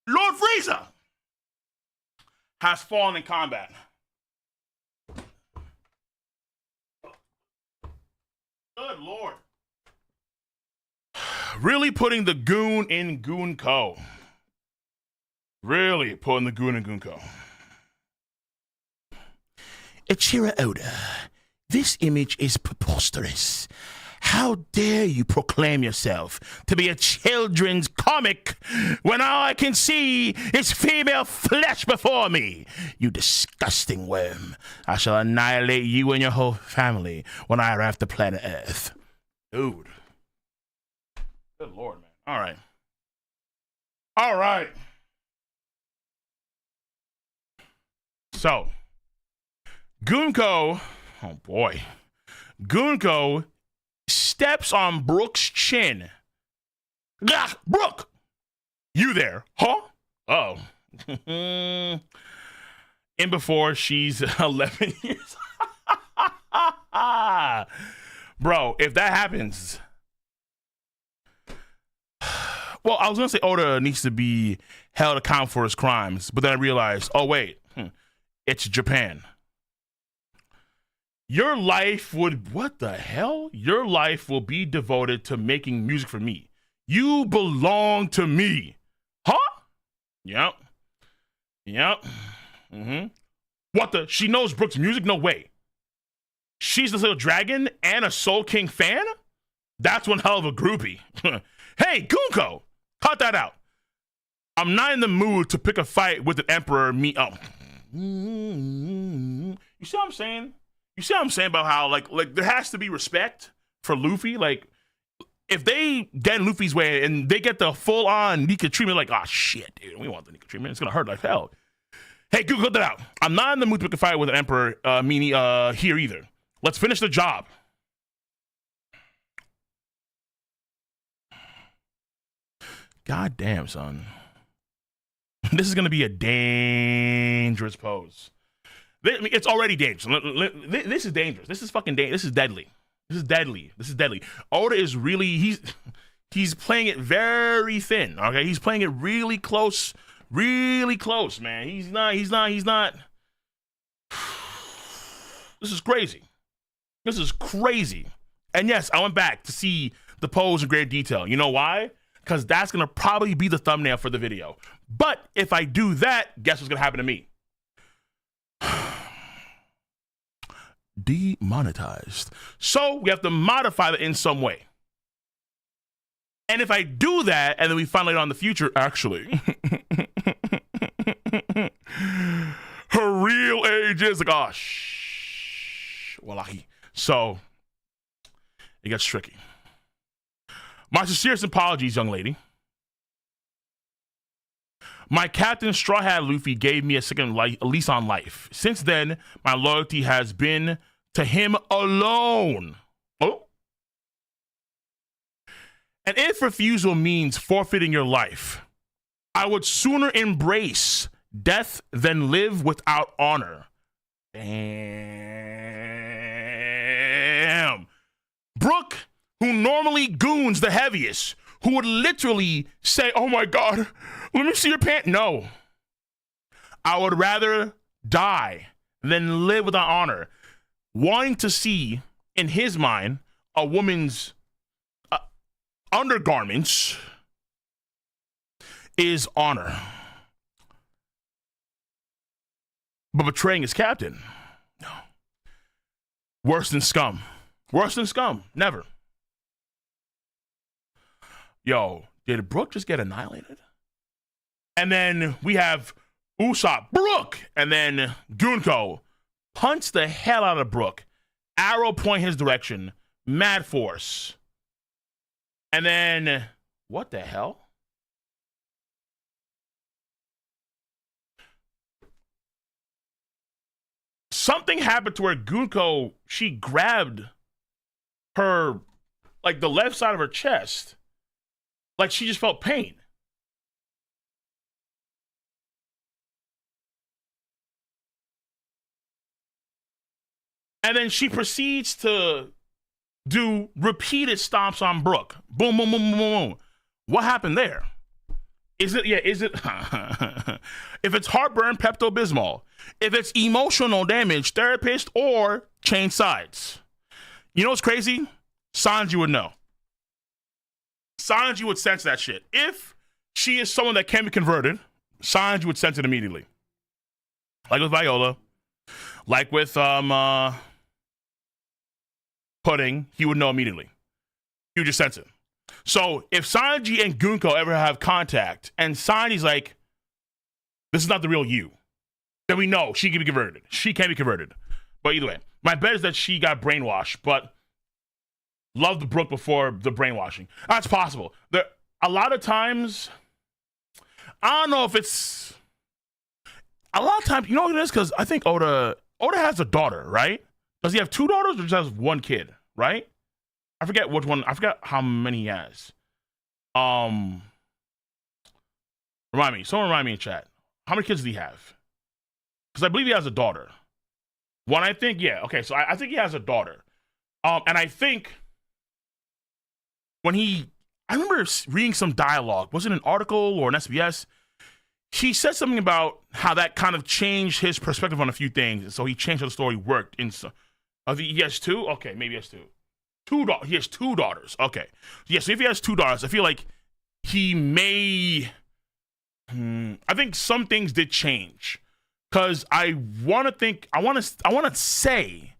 Lord Frieza has fallen in combat. Good Lord. Really putting the goon in Goonko. Really putting the goon in Goonko. Ichiro Oda, this image is preposterous. How dare you proclaim yourself to be a children's comic when all I can see is female flesh before me? You disgusting worm. I shall annihilate you and your whole family when I arrive to planet Earth. Dude. Good Lord, man. All right. So, Goonko, oh boy. Goonko steps on Brooke's chin. Ah, Brooke! You there, huh? Oh. And before she's 11 years. Bro, if that happens. Well, I was going to say Oda needs to be held accountable for his crimes, but then I realized, oh, wait, it's Japan. Your life what the hell? Your life will be devoted to making music for me. You belong to me. Huh? Yep. What the? She knows Brooke's music? No way. She's this little dragon and a Soul King fan? That's one hell of a groupie. Hey, Goonko, cut that out. I'm not in the mood to pick a fight with the Emperor. You see what I'm saying? You see what I'm saying about how like there has to be respect for Luffy? Like, if they get in Luffy's way and they get the full-on Nika treatment, like, oh shit, dude, we want the Nika treatment. It's gonna hurt like hell. Hey, Google, cut that out. I'm not in the mood to pick a fight with an emperor, meanie, here either. Let's finish the job. God damn, son. This is going to be a dangerous pose. It's already dangerous. This is dangerous. This is fucking dangerous. This is deadly. This is deadly. This is deadly. Oda is really, he's playing it very thin, okay? He's playing it really close, man. He's not. This is crazy. This is crazy. And yes, I went back to see the pose in great detail. You know why? Because that's going to probably be the thumbnail for the video. But if I do that, guess what's going to happen to me? Demonetized. So we have to modify it in some way. And if I do that, and then we find later on in the future, actually, her real age is like, oh, wallahi. So it gets tricky. My sincerest apologies, young lady. My captain, Straw Hat Luffy, gave me a second lease on life. Since then, my loyalty has been to him alone. Oh. And if refusal means forfeiting your life, I would sooner embrace death than live without honor. Damn. Brooke, who normally goons the heaviest, who would literally say, oh my God, let me see your pants. No. I would rather die than live without honor. Wanting to see, in his mind, a woman's undergarments is honor. But betraying his captain, no. Worse than scum. Worse than scum. Never. Yo, did Brooke just get annihilated? And then we have Usopp, Brooke, and then Goonko punch the hell out of Brooke. Arrow point his direction. Mad force. And then, what the hell? Something happened to where Goonko, she grabbed her, like the left side of her chest. Like she just felt pain. And then she proceeds to do repeated stomps on Brooke. Boom, boom, boom, boom, boom. What happened there? Is it? If it's heartburn, Pepto-Bismol. If it's emotional damage, therapist or change sides. You know what's crazy? Sanji would know. Sanji would sense that shit. If she is someone that can be converted, Sanji would sense it immediately. Like with Viola. Like with Pudding, he would know immediately. He would just sense it. So if Sanji and Goonko ever have contact, and Sanji's like, this is not the real you, then we know she can be converted. She can be converted. But either way, my bet is that she got brainwashed, but loved Brooke before the brainwashing. That's possible. There, a lot of times, I don't know if it's, a lot of times, you know what it is? Because I think Oda has a daughter, right? Does he have two daughters or just has one kid, right? I forget which one. I forgot how many he has. Someone remind me in chat. How many kids does he have? Because I believe he has a daughter. One, I think, yeah. Okay, so I think he has a daughter. And I think when I remember reading some dialogue. Was it an article or an SBS? He said something about how that kind of changed his perspective on a few things. So he changed how the story worked. He has two? Okay, maybe he has two. He has two daughters. Okay. Yeah, so if he has two daughters, I feel like he may... I think some things did change. Because I want to say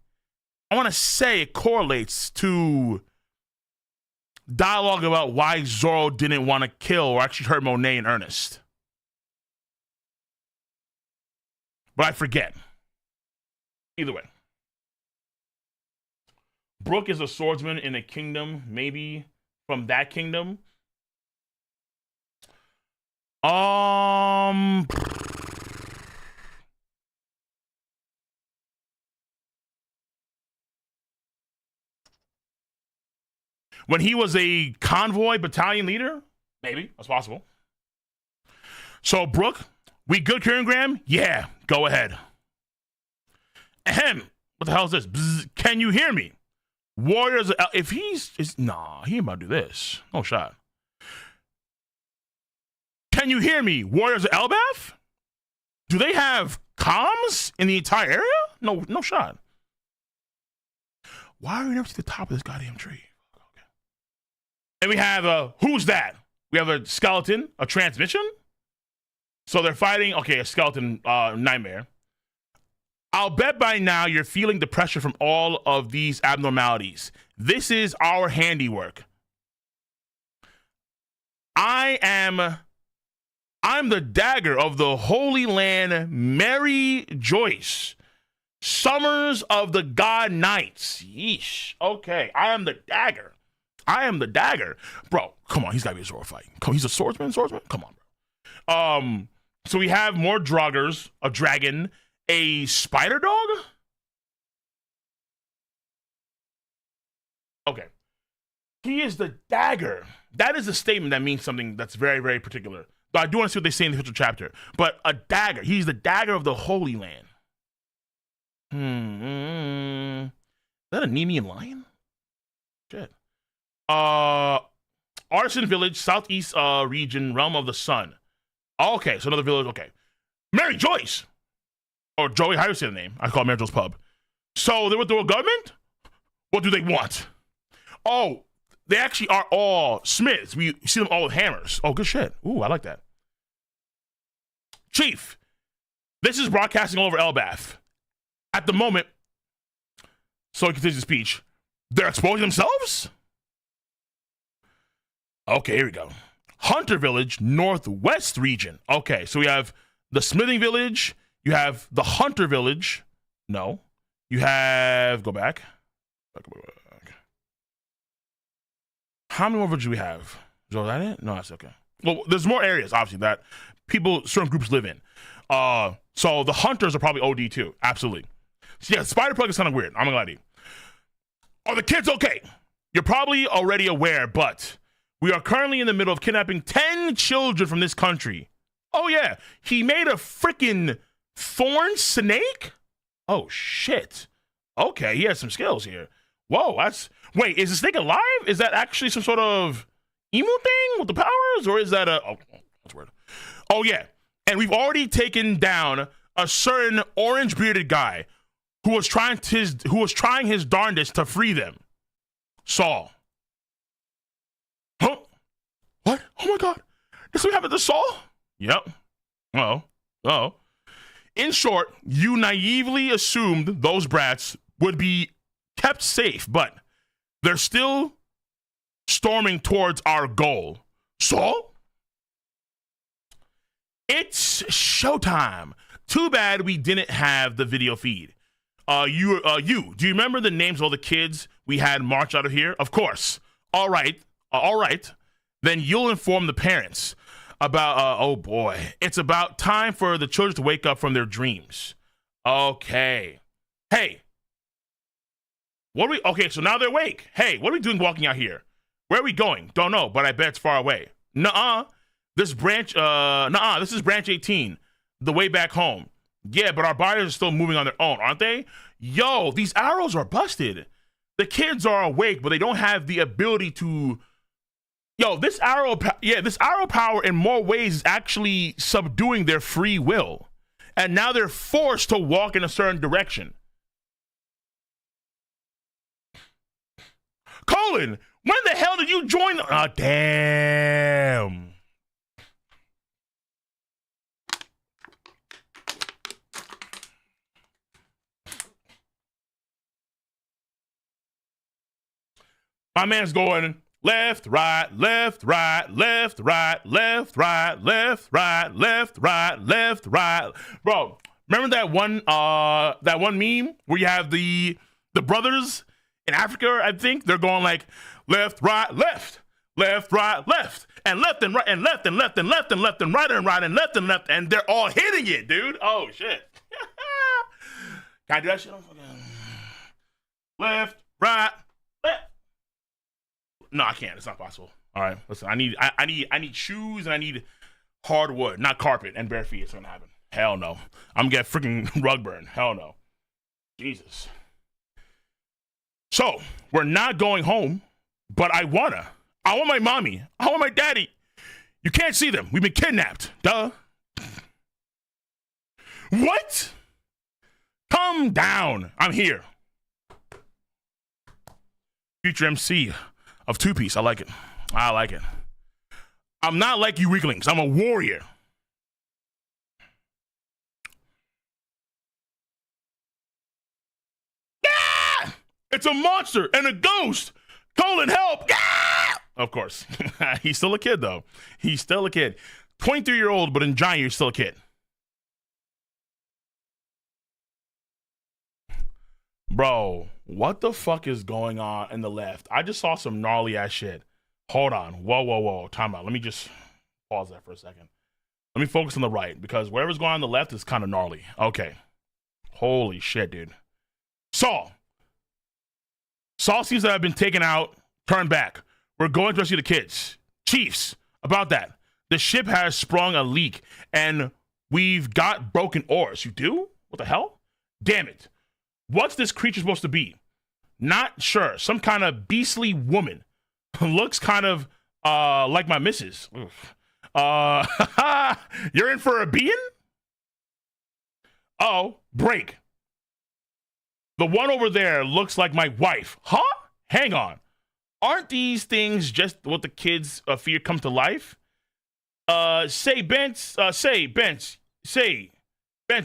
it correlates to dialogue about why Zoro didn't want to kill or actually hurt Monet in earnest. But I forget. Either way. Brooke is a swordsman in a kingdom, maybe from that kingdom. when he was a convoy battalion leader? Maybe. That's possible. So, Brooke, we good, Kieran Graham? Yeah, go ahead. Ahem. What the hell is this? Bzz, can you hear me? Warriors, if nah, he ain't about to do this. No shot. Can you hear me? Warriors of Elbaf? Do they have comms in the entire area? No shot. Why are we never see the top of this goddamn tree? Okay. And we have who's that? We have a skeleton, a transmission. So they're fighting. Okay, a skeleton nightmare. I'll bet by now you're feeling the pressure from all of these abnormalities. This is our handiwork. I'm the dagger of the Holy Land, Mary Joyce. Summers of the God Knights. Yeesh. Okay, I am the dagger. Bro, come on, he's got to be a sword fight. Come on, he's a swordsman? Come on, bro. So we have more Draugrs, a dragon, a spider dog? Okay. He is the dagger. That is a statement that means something that's very, very particular. But I do want to see what they say in the future chapter. But a dagger. He's the dagger of the Holy Land. Is that a Nemean lion? Shit. Artisan Village, Southeast region, Realm of the Sun. Okay, so another village. Okay. Mary Joyce. Or Joey, how do you say the name? I call it Mary Joyce Pub. So they went through a government? What do they want? Oh, they actually are all smiths. We see them all with hammers. Oh, good shit. Ooh, I like that. Chief, this is broadcasting all over Elbaf. At the moment, so he continues the speech, they're exposing themselves? Okay, here we go. Hunter Village, Northwest region. Okay, so we have the Smithing Village. You have the Hunter Village. No. You have... Go back. How many more villages do we have? Is that it? No, that's okay. Well, there's more areas, obviously, that people, certain groups live in. So the Hunters are probably OD too. Absolutely. So yeah, Spider Plug is kind of weird. I'm not gonna lie to you. Are the kids okay? You're probably already aware, but we are currently in the middle of kidnapping 10 children from this country. Oh yeah, he made a freaking thorn snake? Oh shit. Okay, he has some skills here. Whoa, wait, is the snake alive? Is that actually some sort of emu thing with the powers? Or is that oh, that's weird. Oh yeah, and we've already taken down a certain orange bearded guy who was trying his darndest to free them. Saul. Huh? What? Oh my god. This what happened to Saul? Yep. Oh. In short, you naively assumed those brats would be kept safe, but they're still storming towards our goal. Saul? It's showtime. Too bad we didn't have the video feed. Do you remember the names of all the kids we had march out of here? Of course. All right. Then you'll inform the parents about, oh boy, it's about time for the children to wake up from their dreams. Okay. Hey. Okay, so now they're awake. Hey, what are we doing walking out here? Where are we going? Don't know, but I bet it's far away. This is branch 18, the way back home. Yeah, but our bodies are still moving on their own, aren't they? Yo, these arrows are busted. The kids are awake, but they don't have the ability to... Yo, this arrow power in more ways is actually subduing their free will. And now they're forced to walk in a certain direction. Colin, when the hell did you join? Oh, damn. My man's going left, right, left, right, left, right, left, right, left, right, left, right, left, right. Bro, remember that one meme where you have the brothers in Africa, I think? They're going like left, right, left, left, right, left, and left and right, and left and left and left and left and right and right and left and left, and they're all hitting it, dude. Oh shit. Can I do that shit? Left, right, left. No, I can't. It's not possible. All right, listen. I need shoes and I need hardwood, not carpet and bare feet. It's gonna happen. Hell no. I'm gonna get freaking rug burn. Hell no. Jesus. So we're not going home, but I want my mommy. I want my daddy. You can't see them. We've been kidnapped. Duh. What? Calm down. I'm here. Future MC of Two Piece. I like it. I like it. I'm not like you weaklings. I'm a warrior. Yeah! It's a monster and a ghost. Colin, help! Yeah! Of course. He's still a kid, though. He's still a kid. 23-year-old, but in giant, you're still a kid. Bro, what the fuck is going on in the left? I just saw some gnarly ass shit. Hold on. Whoa. Time out. Let me just pause that for a second. Let me focus on the right because whatever's going on the left is kind of gnarly. Okay. Holy shit, dude. Saul seems to have been taken out, turned back. We're going to rescue the kids. Chiefs, about that. The ship has sprung a leak and we've got broken oars. You do? What the hell? Damn it. What's this creature supposed to be? Not sure. Some kind of beastly woman. Looks kind of like my missus. You're in for a being? Oh, break. The one over there looks like my wife. Huh? Hang on. Aren't these things just what the kids fear come to life? Ben's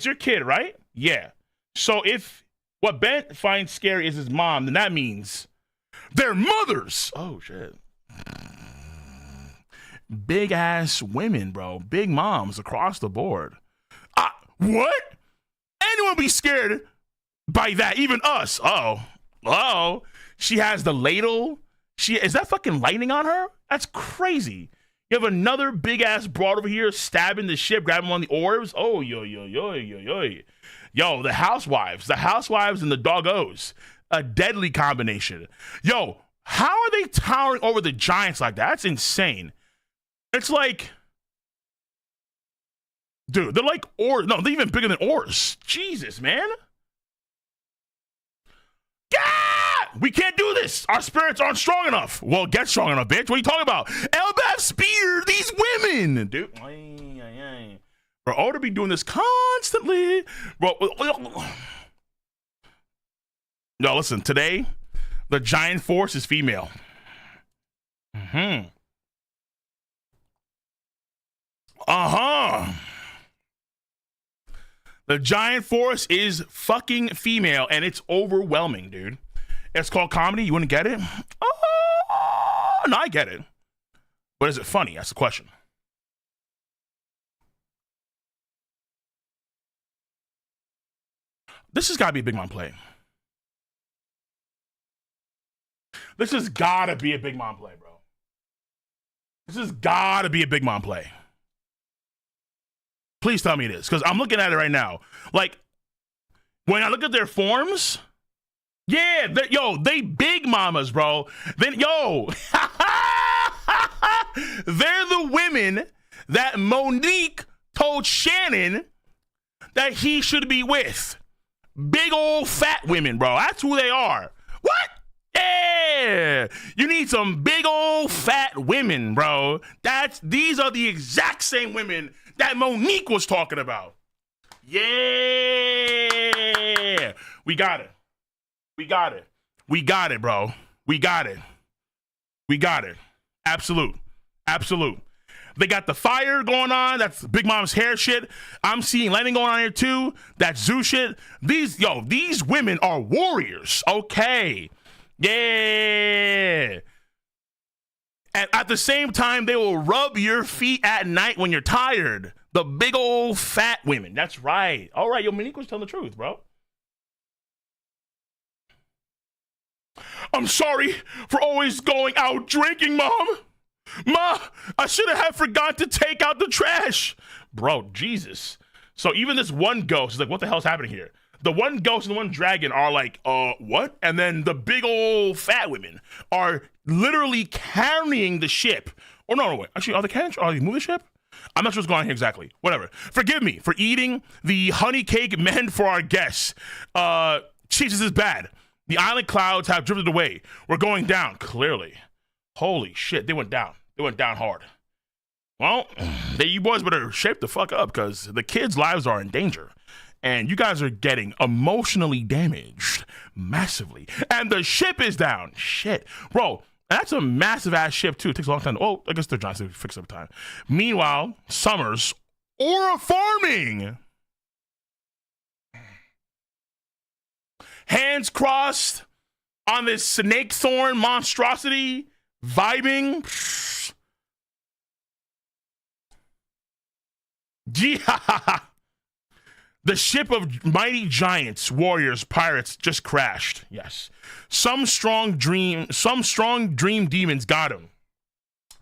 your kid, right? Yeah. So if what Ben finds scary is his mom, then that means they're mothers. Oh, shit. Big ass women, bro. Big moms across the board. What? Anyone be scared by that? Even us. Oh. She has the ladle. Is that fucking lightning on her? That's crazy. You have another big ass broad over here stabbing the ship, grabbing on the orbs. Oh, yo. Yo, the housewives and the doggos. A deadly combination. Yo, how are they towering over the giants like that? That's insane. It's like, dude, they're like oars. No, they're even bigger than oars. Jesus, man. Yeah! We can't do this. Our spirits aren't strong enough. Well, get strong enough, bitch. What are you talking about? Elbaf spear these women, dude. Bro, I ought to be doing this constantly. Bro, no, listen, today, the giant force is female. The giant force is fucking female, and it's overwhelming, dude. It's called comedy. You wouldn't get it? No, I get it. But is it funny? That's the question. This has got to be a Big Mom play. This has got to be a Big Mom play, bro. This has got to be a Big Mom play. Please tell me it is, because I'm looking at it right now. Like, when I look at their forms, yeah, they big mamas, bro. Then, they're the women that Monique told Shannon that he should be with. Big old fat women, bro. That's who they are. What? Yeah. You need some big old fat women, bro. These are the exact same women that Monique was talking about. Yeah. We got it. We got it, bro. We got it. Absolute. They got the fire going on. That's Big Mom's hair shit. I'm seeing lightning going on here too. That's Zoo shit. These women are warriors. Okay. Yeah. And at the same time, they will rub your feet at night when you're tired. The big old fat women. That's right. All right, Monique was telling the truth, bro. I'm sorry for always going out drinking, Mom. Ma, I should have forgot to take out the trash. Bro, Jesus. So even this one ghost is like, what the hell's happening here? The one ghost and the one dragon are like, what? And then the big old fat women are literally carrying the ship. Oh, no, wait. Actually, are they carrying? Are they moving the ship? I'm not sure what's going on here exactly. Whatever. Forgive me for eating the honey cake meant for our guests. Jesus is bad. The island clouds have drifted away. We're going down, clearly. Holy shit, they went down. They went down hard. Well, you boys better shape the fuck up because the kids' lives are in danger. And you guys are getting emotionally damaged massively. And the ship is down. Shit. Bro, that's a massive ass ship too. It takes a long time. Oh, I guess they're trying to fix it over time. Meanwhile, Summers or farming. Hands crossed on this snake thorn monstrosity, vibing. Yeah. The ship of mighty giants, warriors, pirates just crashed. Yes. Some strong dream demons got him.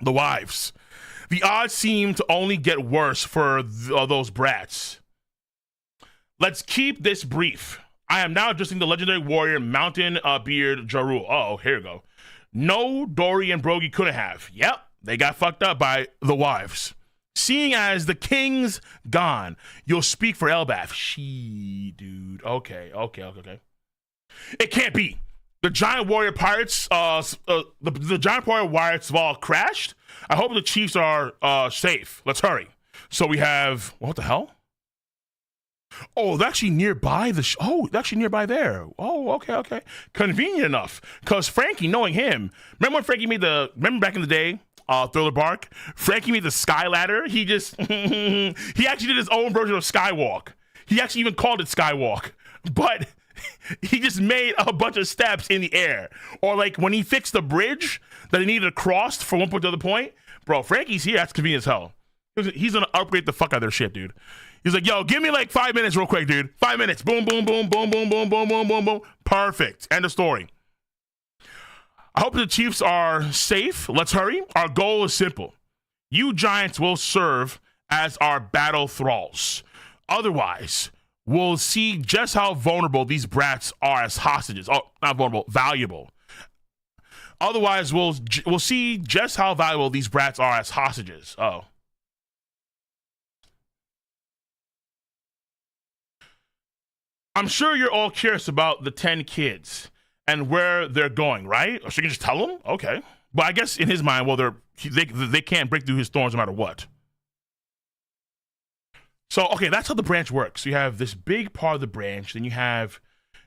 The wives. The odds seem to only get worse for those brats. Let's keep this brief. I am now addressing the legendary warrior Mountain Beard Jarul. Oh, here we go. No, Dory and Brogy couldn't have. Yep, they got fucked up by the wives. Seeing as the king's gone, you'll speak for Elbaf. Dude. Okay. It can't be. The giant warrior pirates, the giant warrior pirates have all crashed. I hope the chiefs are safe. Let's hurry. So we have, what the hell? Oh, they're actually nearby they're actually nearby there. Oh, okay. Convenient enough. Because Frankie, knowing him, remember when Frankie remember back in the day, Thriller Bark? Frankie made the sky ladder. He actually did his own version of Skywalk. He actually even called it Skywalk. But he just made a bunch of steps in the air. Or like when he fixed the bridge that he needed to cross from one point to the other point. Bro, Frankie's here. That's convenient as hell. He's going to upgrade the fuck out of their shit, dude. He's like, yo, give me like 5 minutes real quick, dude. 5 minutes. Boom, boom, boom, boom, boom, boom, boom, boom, boom, boom. Perfect. End of story. I hope the Chiefs are safe. Let's hurry. Our goal is simple. You giants will serve as our battle thralls. Otherwise, we'll see just how vulnerable these brats are as hostages. Oh, not vulnerable, valuable. Otherwise, we'll see just how valuable these brats are as hostages. Oh. I'm sure you're all curious about the 10 kids and where they're going, right? So you can just tell them? Okay. But I guess in his mind, well, they can't break through his thorns no matter what. So, okay, that's how the branch works. You have this big part of the branch, then you have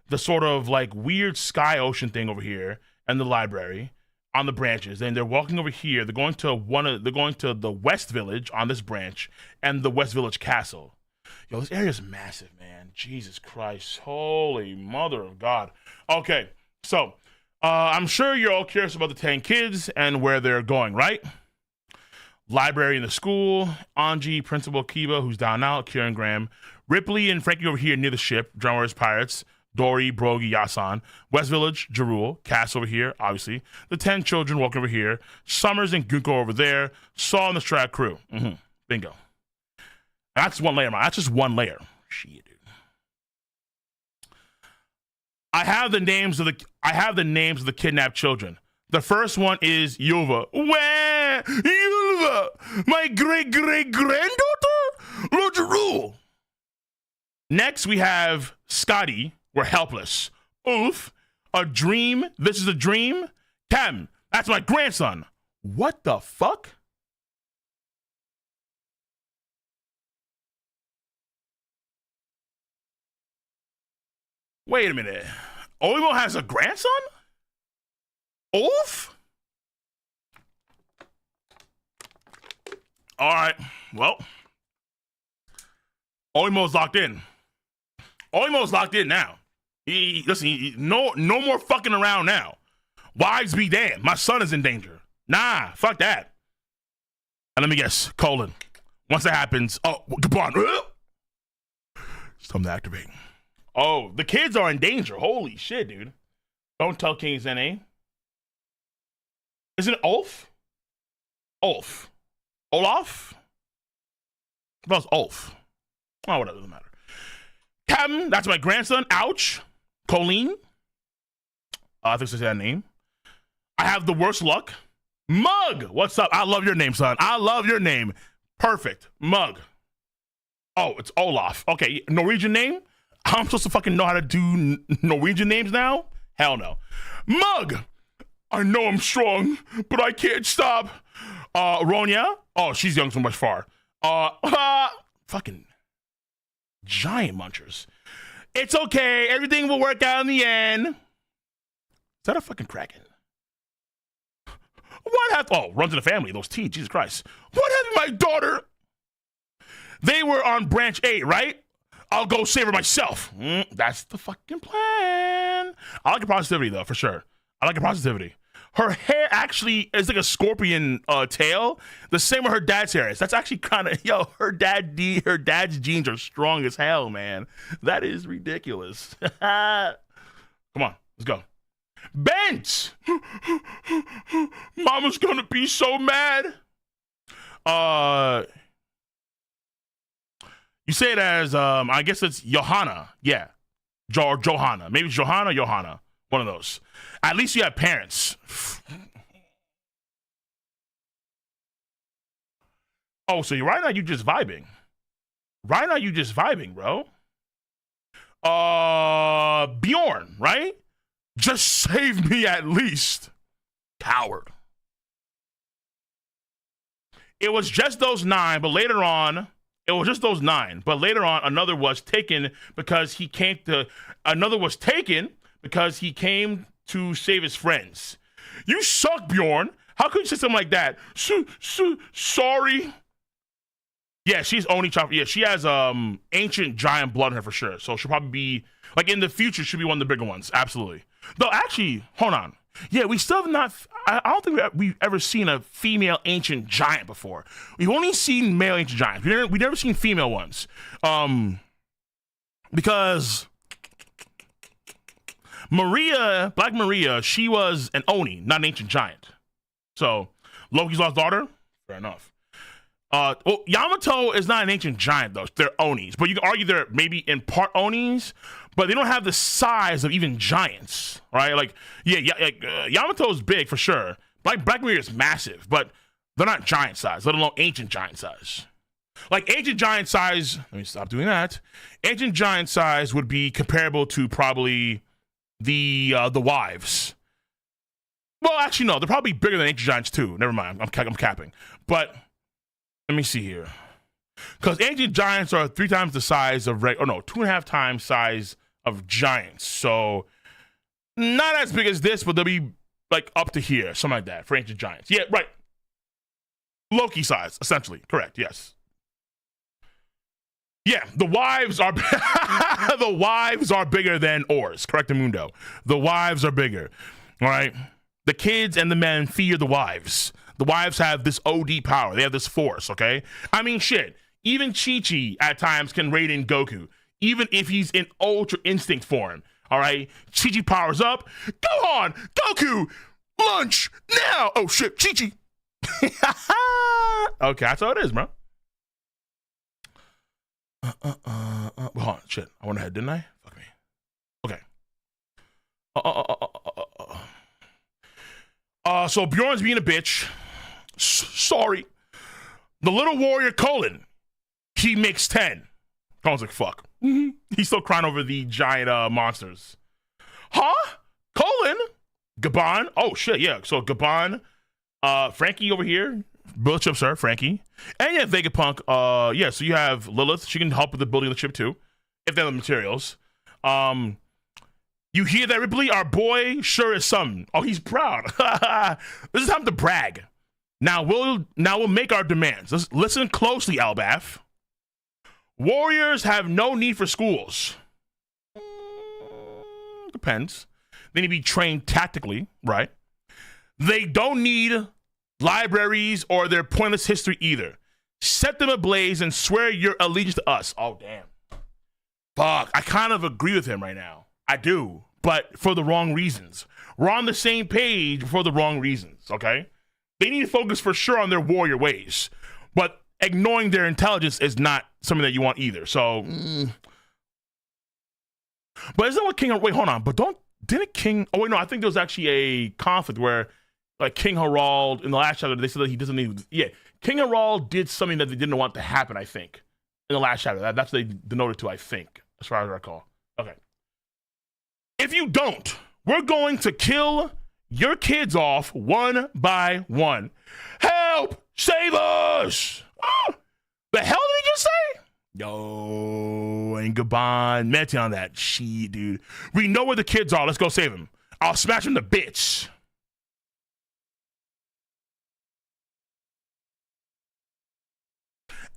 the sort of like weird sky ocean thing over here and the library on the branches. Then they're walking over here. They're going to the West Village on this branch and the West Village Castle. Yo, this area is massive, man. Jesus Christ. Holy mother of God. Okay, so I'm sure you're all curious about the 10 kids and where they're going, right? Library in the school, Anji, Principal Kiba, who's down now, Kieran Graham, Ripley and Frankie over here near the ship, Drown Warriors Pirates, Dory, Brogy, Yasan, West Village, Jarul, Cass over here, obviously, the 10 children walking over here, Summers and Goonko over there, Saw and the Strat crew. Bingo. That's one layer, man. That's just one layer. Shit, dude. I have the names of the kidnapped children. The first one is Yuva. Where? Yuva, my great-great-granddaughter? Lord Jarul. Next, we have Scotty. We're helpless. Oof. A dream. This is a dream. Cam. That's my grandson. What the fuck? Wait a minute. Oimo has a grandson? Oof? All right. Well, Oimo's locked in. Oimo's locked in now. No more fucking around now. Wives be damned. My son is in danger. Nah, fuck that. And let me guess, colon. Once that happens, goodbye. It's time to activate. Oh, the kids are in danger. Holy shit, dude. Don't tell King's NA. Is it Ulf? Ulf. Olaf? That was Ulf. Oh, whatever, doesn't matter. Captain, that's my grandson. Ouch. Colleen. I think that's that name. I have the worst luck. Mug, what's up? I love your name, son. I love your name. Perfect. Mug. Oh, it's Olaf. Okay, Norwegian name? I'm supposed to fucking know how to do Norwegian names now? Hell no. Mug! I know I'm strong, but I can't stop. Ronya? Oh, she's young so much far. Fucking giant munchers. It's okay. Everything will work out in the end. Is that a fucking Kraken? What happened? Oh, runs in the family. Those teeth. Jesus Christ. What happened to my daughter? They were on branch 8, right? I'll go save her myself. That's the fucking plan. I like her positivity, though, for sure. I like her positivity. Her hair actually is like a scorpion tail, the same with her dad's hair is. That's actually kind of, yo, her dad's genes are strong as hell, man. That is ridiculous. Come on, let's go. Bent! Mama's gonna be so mad. You say it as, I guess it's Johanna. Yeah. Johanna. Maybe it's Johanna or Johanna. One of those. At least you have parents. Oh, so right now you just vibing. Right now you just vibing, bro. Bjorn, right? Just save me at least. Coward. It was just those 9, but later on, another was taken because he came to save his friends. You suck, Bjorn. How could you say something like that? Sorry. Yeah, she's Oni chopper. Yeah, she has ancient giant blood in her for sure. So she'll probably be, like, in the future, she'll be one of the bigger ones. Absolutely. Though, actually, hold on. Yeah, we still have not, I don't think we've ever seen a female ancient giant before. We've only seen male ancient giants. We've never seen female ones. Because Black Maria, she was an Oni, not an ancient giant. So, Loki's lost daughter? Fair enough. Yamato is not an ancient giant, though. They're Onis. But you can argue they're maybe in part Onis, but they don't have the size of even giants, right? Like, Yamato is big for sure. Black Maria is massive, but they're not giant size, let alone ancient giant size. Like, ancient giant size, let me stop doing that. Ancient giant size would be comparable to probably the wives. Well, actually, no, they're probably bigger than ancient giants, too. Never mind, I'm capping. But let me see here. Because ancient giants are 3 times the size of 2.5 times size of giants. So not as big as this, but they'll be like up to here, something like that for ancient giants. Yeah, right. Loki size, essentially. Correct. Yes. Yeah, the wives are bigger than Oars. Correctamundo. The wives are bigger. All right. The kids and the men fear the wives. The wives have this OD power. They have this force, okay? I mean, shit. Even Chi-Chi at times can raid in Goku, even if he's in Ultra Instinct form, all right? Chi-Chi powers up. Go on, Goku! Lunch! Now! Oh, shit, Chi-Chi! Okay, that's how it is, bro. Hold on, shit. I went ahead, didn't I? Fuck me. Okay. So Bjorn's being a bitch. Sorry. The little warrior Colin, he makes 10. Colin's like, fuck. He's still crying over the giant monsters. Huh? Colin? Gabon? Oh, shit, yeah. So Gabon, Frankie over here. Build the chip, sir, Frankie. And yeah, Vegapunk. Yeah, so you have Lilith. She can help with the building of the chip, too, if they have the materials. You hear that, Ripley? Our boy sure is something. Oh, he's proud. This is time to brag. Now we'll make our demands. Listen closely, Elbaf. Warriors have no need for schools. Depends. They need to be trained tactically, right? They don't need libraries or their pointless history either. Set them ablaze and swear your allegiance to us. Oh, damn. Fuck. I kind of agree with him right now. I do, but for the wrong reasons. We're on the same page for the wrong reasons, okay? They need to focus for sure on their warrior ways, but ignoring their intelligence is not something that you want either. So, but isn't what King? Wait, hold on. But didn't King? Oh wait, no. I think there was actually a conflict where Like King Harald in the last chapter, they said that he doesn't need. Yeah, King Harald did something that they didn't want to happen. I think in the last chapter, that's what they denoted to. I think, as far as I recall. Okay. If you don't, we're going to kill your kids off one by one. Help! Save us! The hell did he just say? Yo, and Gabon, Meti on that shit, dude. We know where the kids are. Let's go save them. I'll smash them to bits.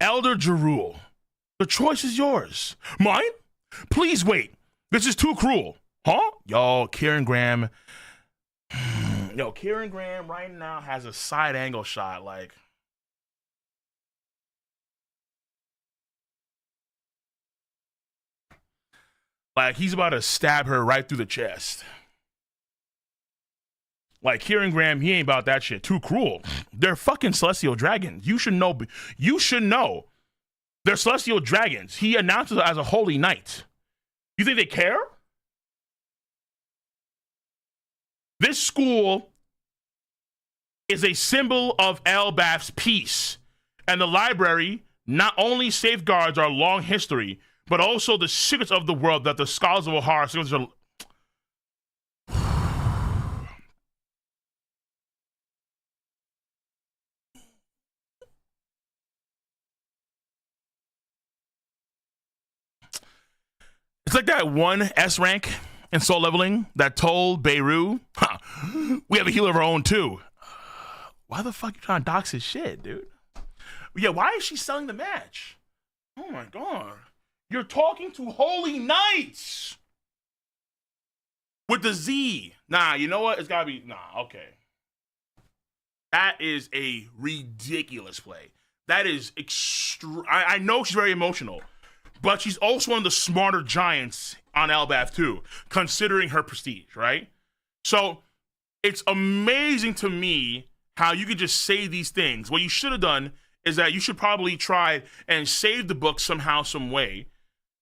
Elder Jarul, the choice is yours. Mine? Please wait. This is too cruel. Huh? Yo, Kieran Graham. Yo, Kieran Graham right now has a side angle shot. Like he's about to stab her right through the chest. Like Kieran Graham, he ain't about that shit. Too cruel. They're fucking celestial dragons. You should know. You should know. They're celestial dragons. He announces it as a holy knight. You think they care? This school is a symbol of Elbaf's peace, and the library not only safeguards our long history, but also the secrets of the world that the scholars of Ohara are. It's like that one S rank in Soul Leveling that told Beirut, we have a healer of our own too. Why the fuck you trying to dox his shit, dude? Yeah, why is she selling the match? Oh my god. You're talking to holy knights with the Z. Nah, you know what? It's gotta be, okay. That is a ridiculous play. That is I know she's very emotional, but she's also one of the smarter giants on Elbaf too, considering her prestige, right? So it's amazing to me how you could just say these things. What you should have done is that you should probably try and save the book somehow, some way.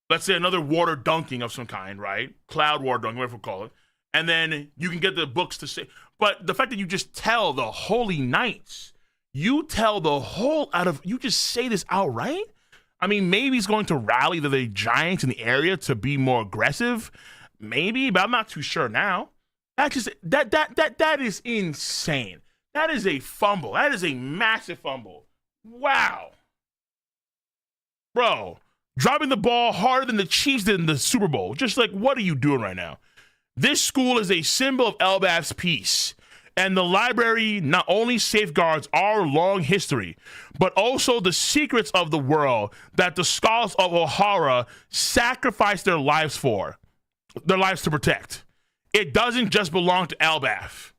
Let's say another water dunking of some kind, right? Cloud water dunking, whatever we call it. And then you can get the books to say. But the fact that you just tell the holy knights, you tell the whole you just say this outright. I mean, maybe he's going to rally the giants in the area to be more aggressive. Maybe, but I'm not too sure now. That is insane. That is a fumble. That is a massive fumble. Wow. Bro, dropping the ball harder than the Chiefs did in the Super Bowl. Just like, what are you doing right now? This school is a symbol of Elbaf's peace. And the library not only safeguards our long history, but also the secrets of the world that the scholars of Ohara sacrificed their lives to protect. It doesn't just belong to Elbaf.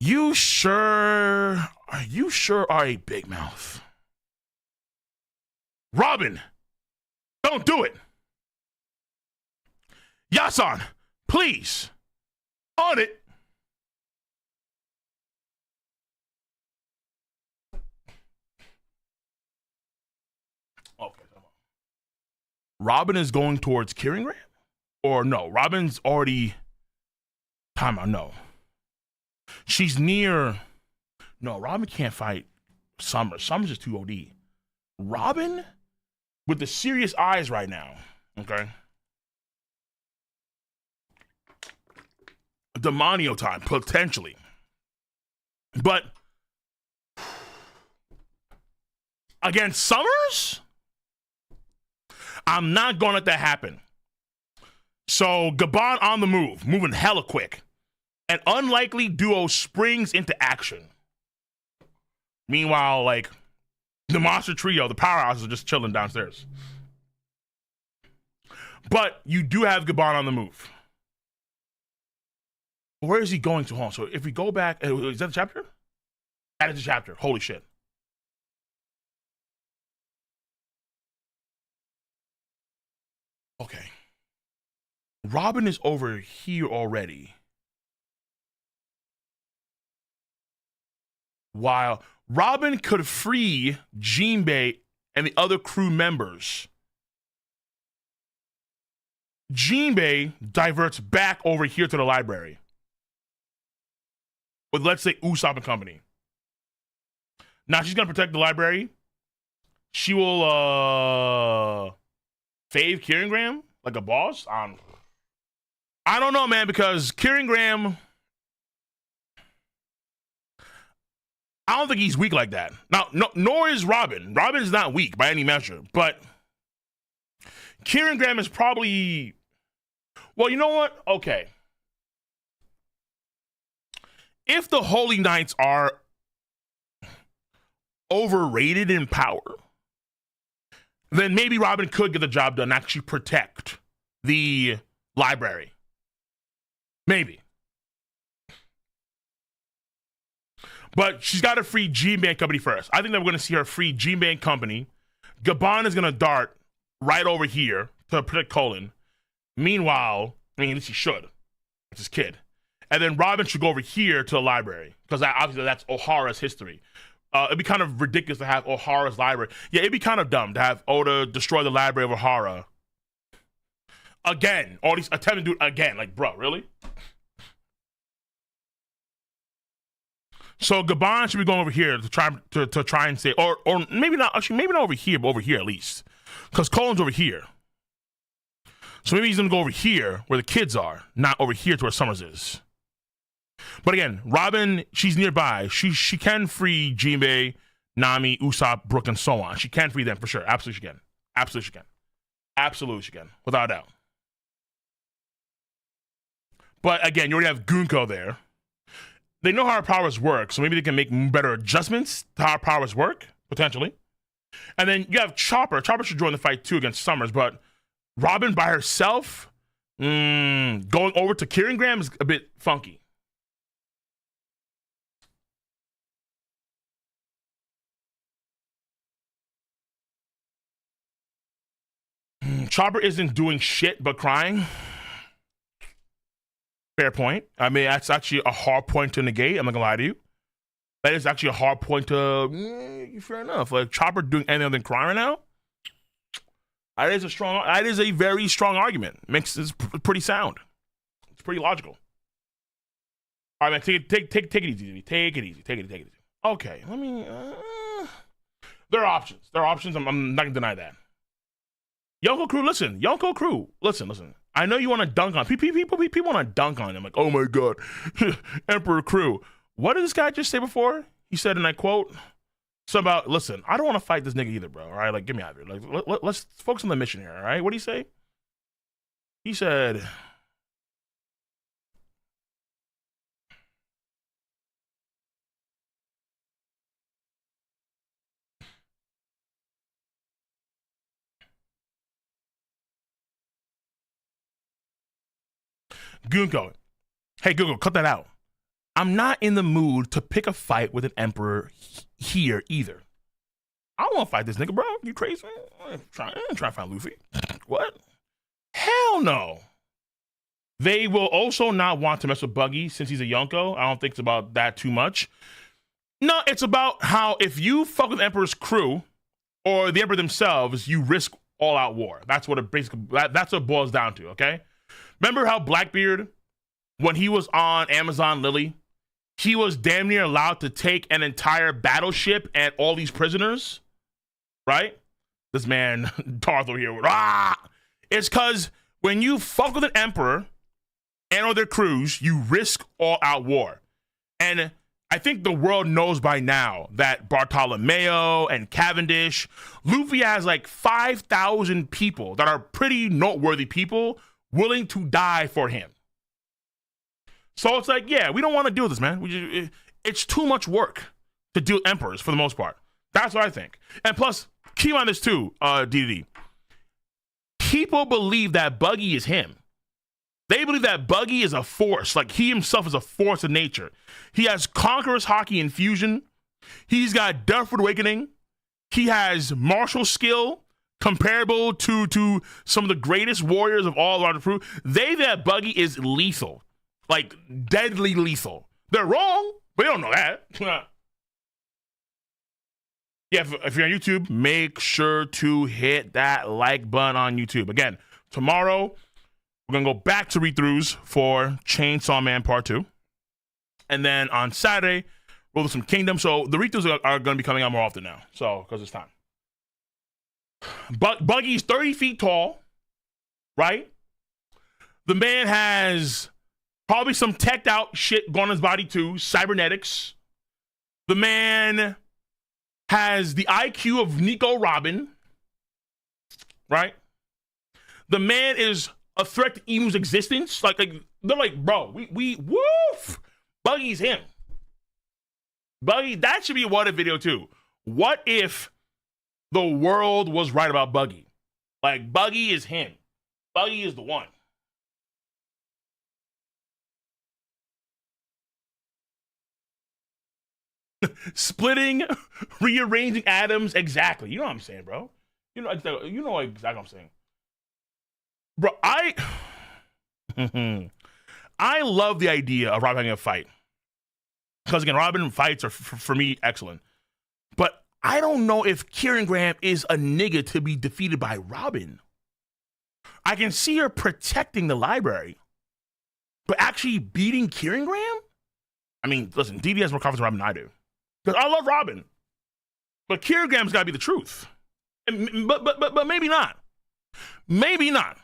You sure are a big mouth. Robin, don't do it. Yasan, please. On it. Okay, come on. Robin is going towards Kieran Graham? Or no, Robin's already... Time out, no. She's near... No, Robin can't fight Summer. Summer's just too OD. Robin with the serious eyes right now, okay? Demonio time, potentially. But against Summers, I'm not going to let that happen. So Gabon on the move, moving hella quick. An unlikely duo springs into action. Meanwhile, like, the monster trio, the powerhouses are just chilling downstairs. But you do have Gabon on the move. Where is he going to home? So if we go back, is that the chapter? That is the chapter. Holy shit. Okay. Robin is over here already. While Robin could free Jinbei and the other crew members, Jinbei diverts back over here to the library. with, let's say, Usopp and company. Now she's gonna protect the library. She will fave Kieran Graham like a boss. I don't know, man, because Kieran Graham, I don't think he's weak like that. Now, nor is Robin. Robin is not weak by any measure, but Kieran Graham is probably, well, you know what? Okay. If the Holy Knights are overrated in power, then maybe Robin could get the job done and actually protect the library. Maybe. But she's got to free Jinbei and company first. I think that we're going to see her free Jinbei and company. Gabon is going to dart right over here to protect Colin. Meanwhile, I mean, at least he should. It's his kid. And then Robin should go over here to the library, because obviously that's Ohara's history. It'd be kind of ridiculous to have Ohara's library. Yeah, it'd be kind of dumb to have Oda destroy the library of Ohara. Again. All these attempting to do it again. Like, bro, really? So Gabon should be going over here to try and say, or maybe not, actually, maybe not over here, but over here at least. Because Colin's over here. So maybe he's going to go over here where the kids are, not over here to where Summers is. But again, Robin, she's nearby. She can free Jinbei, Nami, Usopp, Brook, and so on. She can free them for sure. Absolutely she can. Absolutely she can. Absolutely she can. Without a doubt. But again, you already have Goonko there. They know how her powers work, so maybe they can make better adjustments to how her powers work, potentially. And then you have Chopper. Chopper should join the fight too against Summers, but Robin by herself, going over to Kieran Graham is a bit funky. Chopper isn't doing shit but crying. Fair point. I mean, that's actually a hard point to negate. I'm not gonna lie to you. That is actually a hard point to. Fair enough. Like Chopper doing anything other than crying right now. That is a very strong argument. It's pretty sound. It's pretty logical. All right, man. Take it easy. Take it easy. Okay. Let me. There are options. I'm not gonna deny that. Yonko Crew, listen. I know you want to dunk on people want to dunk on him. Like, oh my god, Emperor Crew. What did this guy just say before? He said, and I quote, something about, listen, I don't want to fight this nigga either, bro. All right, like, get me out of here. Like, let's focus on the mission here. All right, what did he say? He said, Goonko, hey Goonko, cut that out. I'm not in the mood to pick a fight with an emperor here either. I don't want to fight this nigga, bro. You crazy? I ain't trying to find Luffy. What? Hell no. They will also not want to mess with Buggy since he's a Yonko. I don't think it's about that too much. No, it's about how if you fuck with the Emperor's crew or the Emperor themselves, you risk all-out war. That's what that's what it boils down to, okay? Remember how Blackbeard, when he was on Amazon Lily, he was damn near allowed to take an entire battleship and all these prisoners, right? This man, Darth over here, it's because when you fuck with an emperor and or their crews, you risk all-out war. And I think the world knows by now that Bartolomeo and Cavendish, Luffy has like 5,000 people that are pretty noteworthy people willing to die for him. So it's like, yeah, we don't want to do this, man. It's too much work to deal with emperors for the most part. That's what I think. And plus, keep on this too, DDD. People believe that Buggy is him. They believe that Buggy is a force. Like, he himself is a force of nature. He has Conqueror's Haki infusion. He's got Deathward Awakening. He has martial skill comparable to some of the greatest warriors of all of our crew. They that Buggy is lethal. Like, deadly lethal. They're wrong, but they don't know that. Yeah, if you're on YouTube, make sure to hit that like button on YouTube. Again, tomorrow, we're going to go back to read-throughs for Chainsaw Man Part 2. And then on Saturday, we'll do some Kingdom. So the retweets are going to be coming out more often now. So, because it's time. Buggy's 30 feet tall, right? The man has probably some teched out shit going on his body too, cybernetics. The man has the IQ of Nico Robin, right? The man is a threat to Emu's existence. Like they're like, bro, we woof. Buggy's him. Buggy, that should be a what if video too. What if the world was right about Buggy? Like, Buggy is him. Buggy is the one. Splitting, rearranging atoms, exactly. You know what I'm saying, bro. You know exactly what I'm saying. Bro, I love the idea of Robin having a fight. Because again, Robin fights are for me excellent. But I don't know if Kieran Graham is a nigga to be defeated by Robin. I can see her protecting the library. But actually beating Kieran Graham? I mean, listen, DD has more confidence in Robin than I do. Because I love Robin. But Kieran Graham's got to be the truth. But maybe not. Maybe not.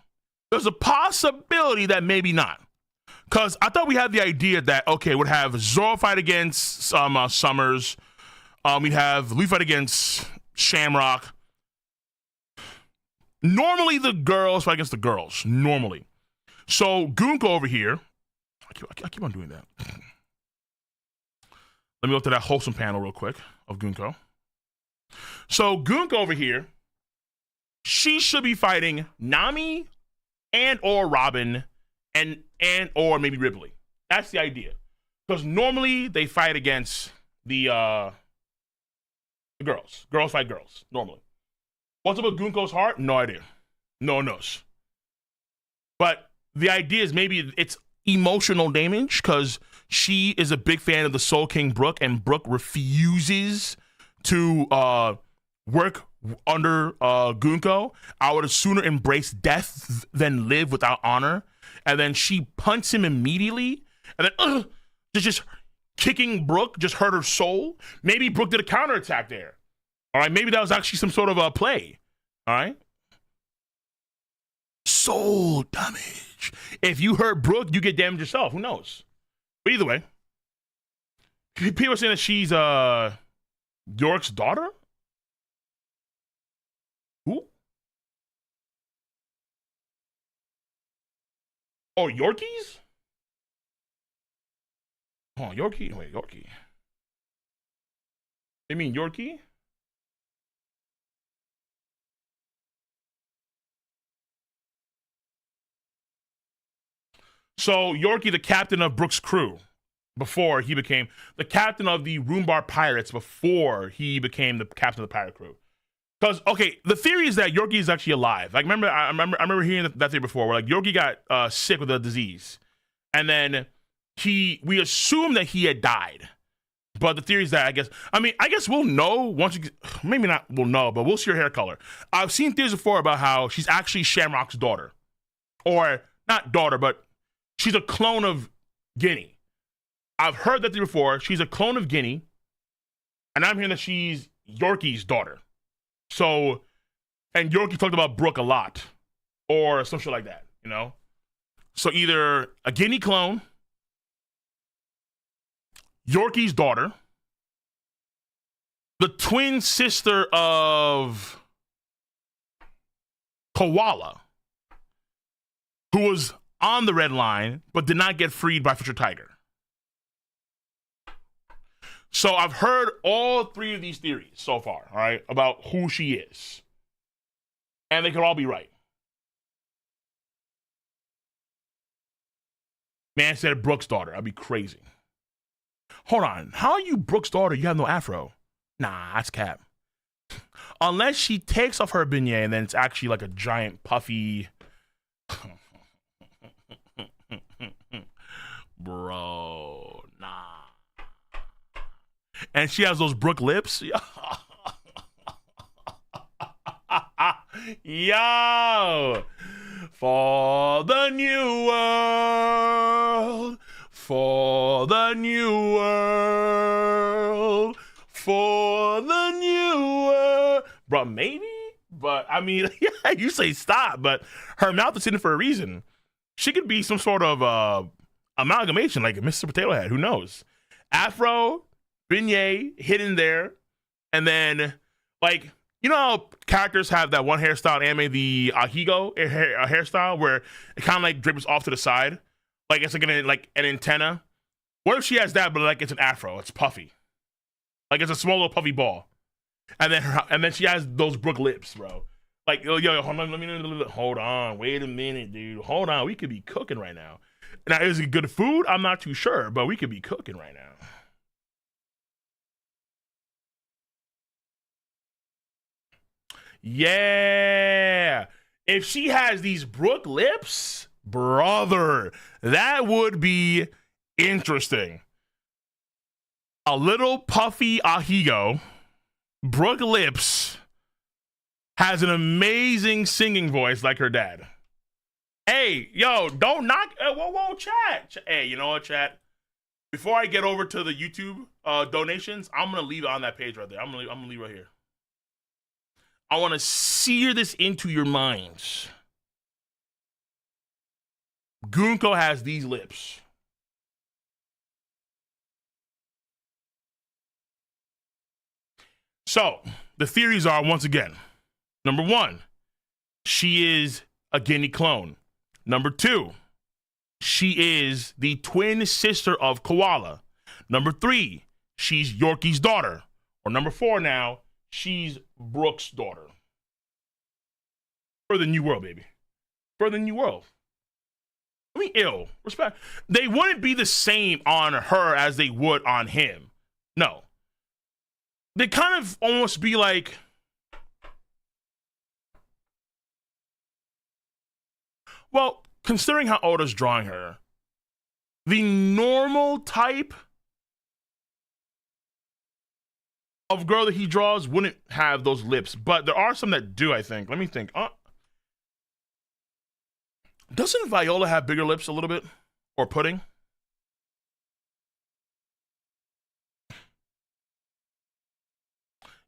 There's a possibility that maybe not. Because I thought we had the idea that, okay, we'd have Zoro fight against Summers. We'd have Lee fight against Shamrock. Normally, the girls fight against the girls. Normally. So, Goonko over here. I keep on doing that. Let me go to that wholesome panel real quick of Goonko. So, Goonko over here, she should be fighting Nami and or Robin and or maybe Ripley. That's the idea. Because normally they fight against the girls. Girls fight girls, normally. What's up with Goonko's heart? No idea. No one knows. But the idea is maybe it's emotional damage because she is a big fan of the Soul King Brook, and Brook refuses to work under Goonko. I would sooner embrace death than live without honor. And then she punts him immediately. And then just kicking Brook just hurt her soul. Maybe Brook did a counterattack there. All right, maybe that was actually some sort of a play. All right. Soul damage. If you hurt Brook, you get damaged yourself. Who knows? But either way, people are saying that she's York's daughter. Who? Oh, Yorkies? Oh, Yorkie? Wait, Yorkie. You mean Yorkie? So, Yorkie, the captain of Brook's crew, before he became the captain of the Roombar Pirates, before he became the captain of the pirate crew. Because, okay, the theory is that Yorkie is actually alive. Like, I remember hearing that theory before, where like Yorkie got sick with a disease, and then we assume that he had died. But the theory is that I guess we'll know once maybe not we'll know, but we'll see her hair color. I've seen theories before about how she's actually Shamrock's daughter, or not daughter, but she's a clone of Guinea. I've heard that theory before. She's a clone of Guinea, and I'm hearing that she's Yorkie's daughter. So, and Yorkie talked about Brook a lot, or some shit like that, you know? So either a Guinea clone, Yorkie's daughter, the twin sister of Koala, who was on the red line, but did not get freed by Fisher Tiger. So I've heard all three of these theories so far, all right, about who she is. And they could all be right. Man said Brooke's daughter. I'd be crazy. Hold on. How are you Brooke's daughter? You have no afro. Nah, that's cap. Unless she takes off her beignet and then it's actually like a giant puffy... Bro, nah. And she has those Brooke lips. Yo, for the new world, For the new world. For the new world. Bro, maybe? But I mean, yeah, you say stop, but her mouth is hidden for a reason. She could be some sort of amalgamation, like a Mr. Potato Head. Who knows? Afro, beignet, hidden there. And then, like, you know how characters have that one hairstyle in anime, the Ahigo hairstyle, where it kind of like dribbles off to the side? Like it's like an antenna. What if she has that, but like it's an afro? It's puffy. Like it's a small little puffy ball. And then she has those Brook lips, bro. Like, yo, hold on, hold on, wait a minute, dude. Hold on, we could be cooking right now. Now, is it good food? I'm not too sure, but we could be cooking right now. Yeah. If she has these Brook lips, brother, that would be interesting. A little puffy Ahigo, Brook lips, has an amazing singing voice like her dad. Hey, yo, don't knock. Whoa, chat. Hey, you know what, chat? Before I get over to the YouTube donations, I'm gonna leave it on that page right there. I'm gonna leave right here. I want to sear this into your minds. Goonko has these lips. So the theories are, once again, number one, she is a guinea clone. Number two, she is the twin sister of Koala. Number three, she's Yorkie's daughter. Or number four now, she's Brook's daughter. For the new world, baby. For the new world. I mean, ill. Respect. They wouldn't be the same on her as they would on him. No. They kind of almost be like, well, considering how Oda's drawing her, the normal type of girl that he draws wouldn't have those lips, but there are some that do, I think. Let me think. Doesn't Viola have bigger lips a little bit? Or Pudding?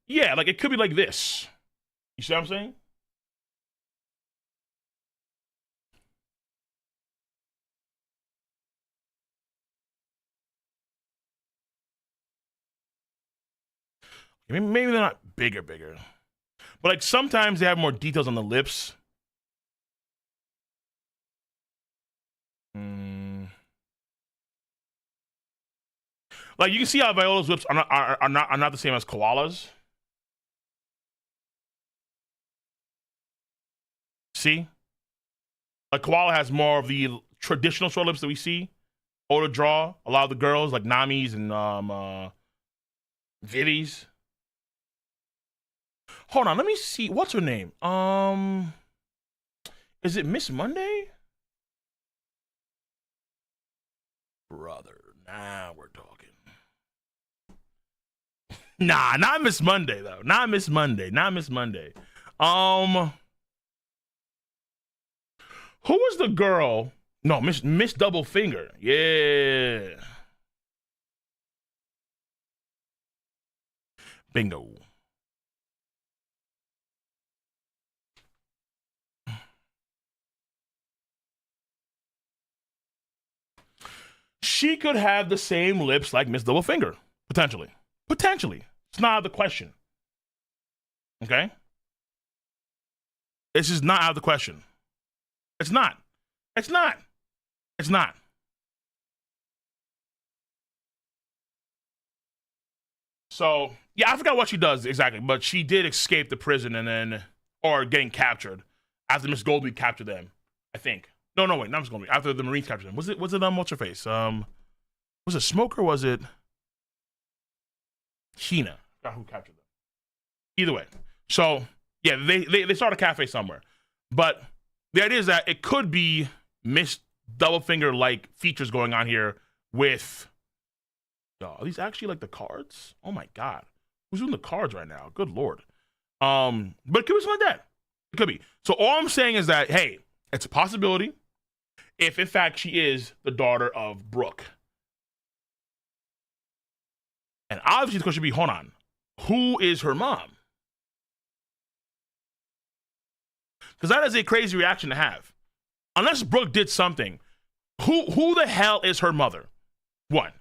Yeah, like it could be like this. You see what I'm saying? Maybe they're not bigger. But like sometimes they have more details on the lips. Like you can see how Viola's lips are not the same as Koala's. See? Like Koala has more of the traditional short lips that we see. Oda draw a lot of the girls like Nami's and Vivi's. Hold on, let me see. What's her name? Is it Miss Monday? Brother, now we're talking. Nah, not Miss Monday though. Not Miss Monday. Who was the girl? No, Miss Double Finger. Yeah. Bingo. She could have the same lips like Miss Double Finger. Potentially. It's not out of the question. Okay? This is not out of the question. It's not. So, yeah, I forgot what she does exactly, but she did escape the prison and then, or getting captured after Miss Goldby captured them, I think. No, wait, not Miss Goldby. After the Marines captured them. Was it what's her face? Was it Smoke or was it Hina? I forgot who captured them. Either way. So, yeah, they start a cafe somewhere. But the idea is that it could be Miss Double Finger like features going on here with. Are these actually like the cards? Oh my god, who's doing the cards right now? Good lord. But it could be something like that. It could be. So all I'm saying is that hey, it's a possibility. If in fact she is the daughter of Brook, And obviously the question should be, hold on, who is her mom? Because that is a crazy reaction to have. Unless Brooke did something, who the hell is her mother? One,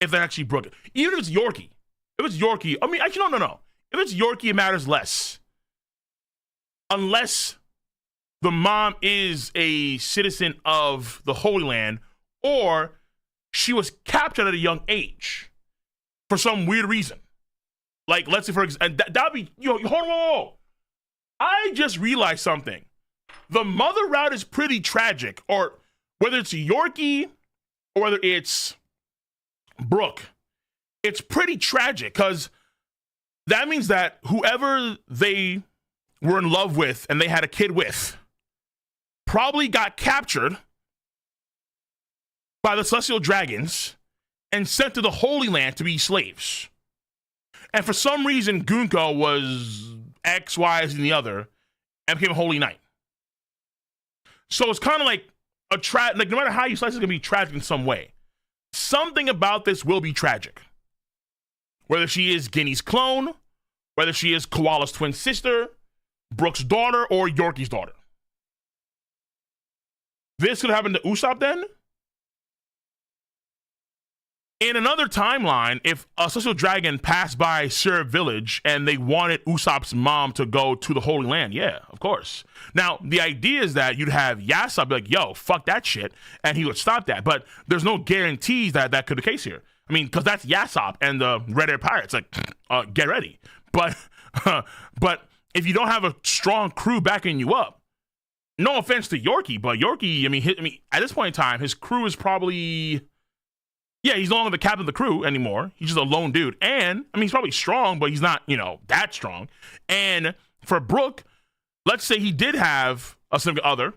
if they're actually Brooke. Even if it's Yorkie. If it's Yorkie, I mean, actually, no. If it's Yorkie, it matters less. Unless the mom is a citizen of the Holy Land, or she was captured at a young age for some weird reason. Like, let's say, for example, that'd be, hold on. I just realized something. The mother route is pretty tragic, or whether it's Yorkie or whether it's Brooke, it's pretty tragic because that means that whoever they were in love with and they had a kid with probably got captured by the celestial dragons and sent to the Holy Land to be slaves. And for some reason, Goonko was X, Y, and the other and became a holy knight. So it's kind of like like no matter how you slice it's gonna be tragic in some way. Something about this will be tragic. Whether she is Guinea's clone, whether she is Koala's twin sister, Brooke's daughter, or Yorkie's daughter. This could happen to Usopp then? In another timeline, if a celestial dragon passed by Syrup Village and they wanted Usopp's mom to go to the Holy Land, yeah, of course. Now, the idea is that you'd have Yasopp be like, yo, fuck that shit, and he would stop that. But there's no guarantees that that could be the case here. I mean, because that's Yasopp and the Red Air Pirates. Like, get ready. But if you don't have a strong crew backing you up, no offense to Yorkie, but Yorkie, I mean, at this point in time, his crew is probably... Yeah, he's no longer the captain of the crew anymore. He's just a lone dude. And, I mean, he's probably strong, but he's not, that strong. And for Brooke, let's say he did have a significant other,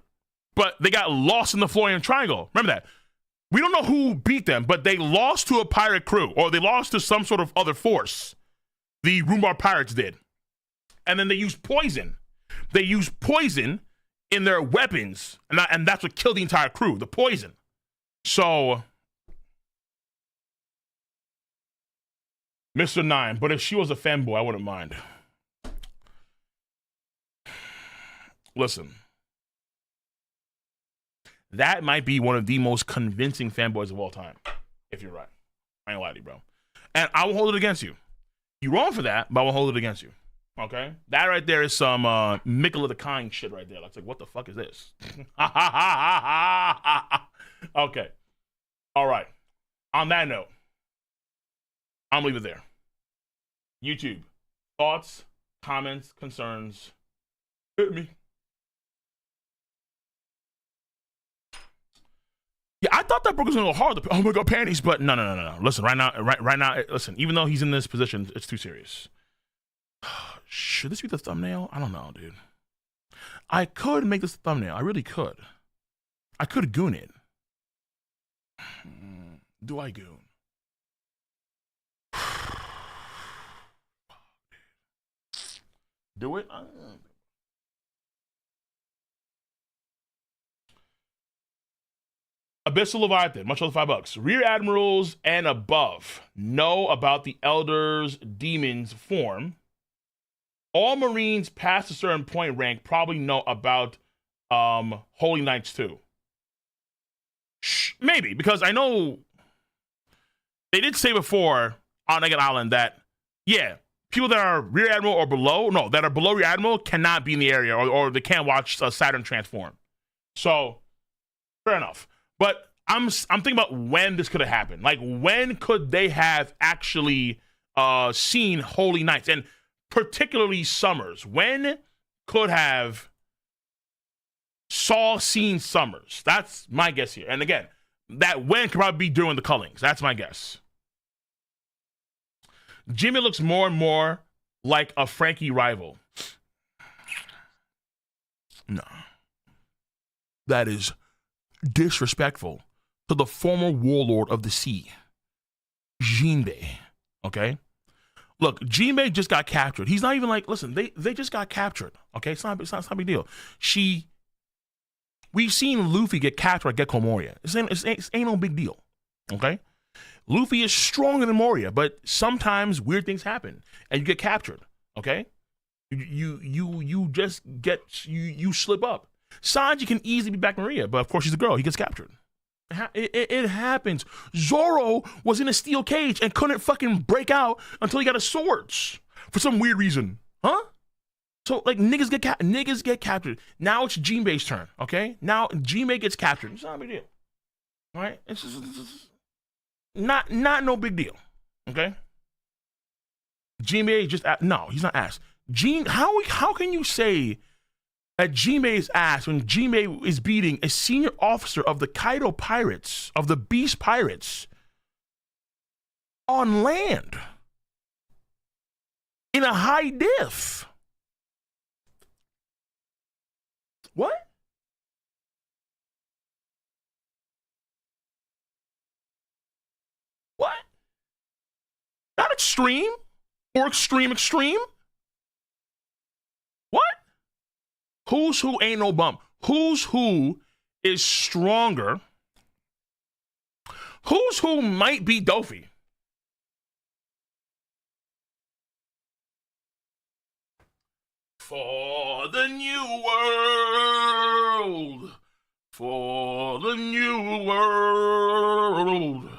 but they got lost in the Florian Triangle. Remember that. We don't know who beat them, but they lost to a pirate crew, or they lost to some sort of other force. The Roombar Pirates did. And then they used poison. They used poison in their weapons, and that's what killed the entire crew, the poison. So... Mr. Nine, but if she was a fanboy, I wouldn't mind. Listen. That might be one of the most convincing fanboys of all time. If you're right. I ain't lie to you, bro. And I will hold it against you. You're wrong for that, but I will hold it against you. Okay? That right there is some Mikkel of the Kind shit right there. Like, what the fuck is this? Okay. All right. On that note, I'm gonna leave it there. YouTube, thoughts, comments, concerns, hit me. Yeah, I thought that Brooke was gonna go hard. Oh my god, panties! But no. Listen, right now, listen. Even though he's in this position, it's too serious. Should this be the thumbnail? I don't know, dude. I could make this the thumbnail. I really could. I could goon it. Do I goon? Do it? Abyssal Leviathan, much love $5. Rear admirals and above know about the Elder's demon's form. All Marines past a certain point rank probably know about Holy Knights too. Maybe, because I know they did say before on Naked Island that, yeah, people that are Rear Admiral or below, that are below Rear Admiral cannot be in the area, or they can't watch Saturn transform. So, fair enough. But I'm thinking about when this could have happened. Like, when could they have actually seen Holy Knights? And particularly Summers. When could have seen Summers? That's my guess here. And again, that when could probably be during the Cullings. That's my guess. Jimmy looks more and more like a Frankie rival. No. That is disrespectful to the former warlord of the sea, Jinbei. Okay? Look, Jinbei just got captured. He's not even like, listen, they just got captured. Okay? It's not a big deal. We've seen Luffy get captured at Gekko Moria. It ain't no big deal. Okay? Luffy is stronger than Moria, but sometimes weird things happen and you get captured. Okay, you just get you slip up. Sanji can easily be back Maria, but of course she's a girl. He gets captured. It happens. Zoro was in a steel cage and couldn't fucking break out until he got his swords for some weird reason, huh? So like niggas get captured. Now it's Jinbei's turn. Okay, now Jinbei gets captured. It's not a big deal. All right, it's just not no big deal. Okay, Jinbei just no, he's not ass. How can you say that Jinbei is ass when Jinbei is beating a senior officer of the Kaido pirates, of the Beast Pirates, on land in a high diff? What? What? Not extreme or extreme? What? Who's who ain't no bump? Who's who is stronger? Who's who might be Dofi? For the new world. For the new world.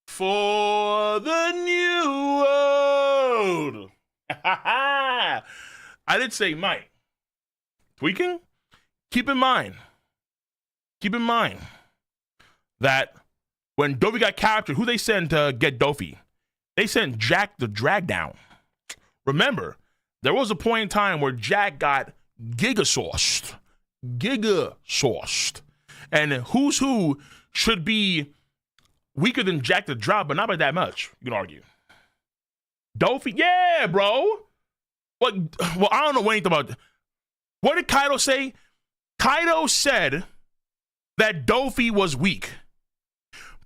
For the new world. I did say might. Tweaking? Keep in mind that when Dofi got captured, who they sent to get Dofi? They sent Jack the Drag Down. Remember, there was a point in time where Jack got giga-sauced. And who's who should be weaker than Jack the Drop, but not by that much, you can argue. Dofi? Yeah, bro. Well, I don't know anything about. What did Kaido say? Kaido said that Dofi was weak.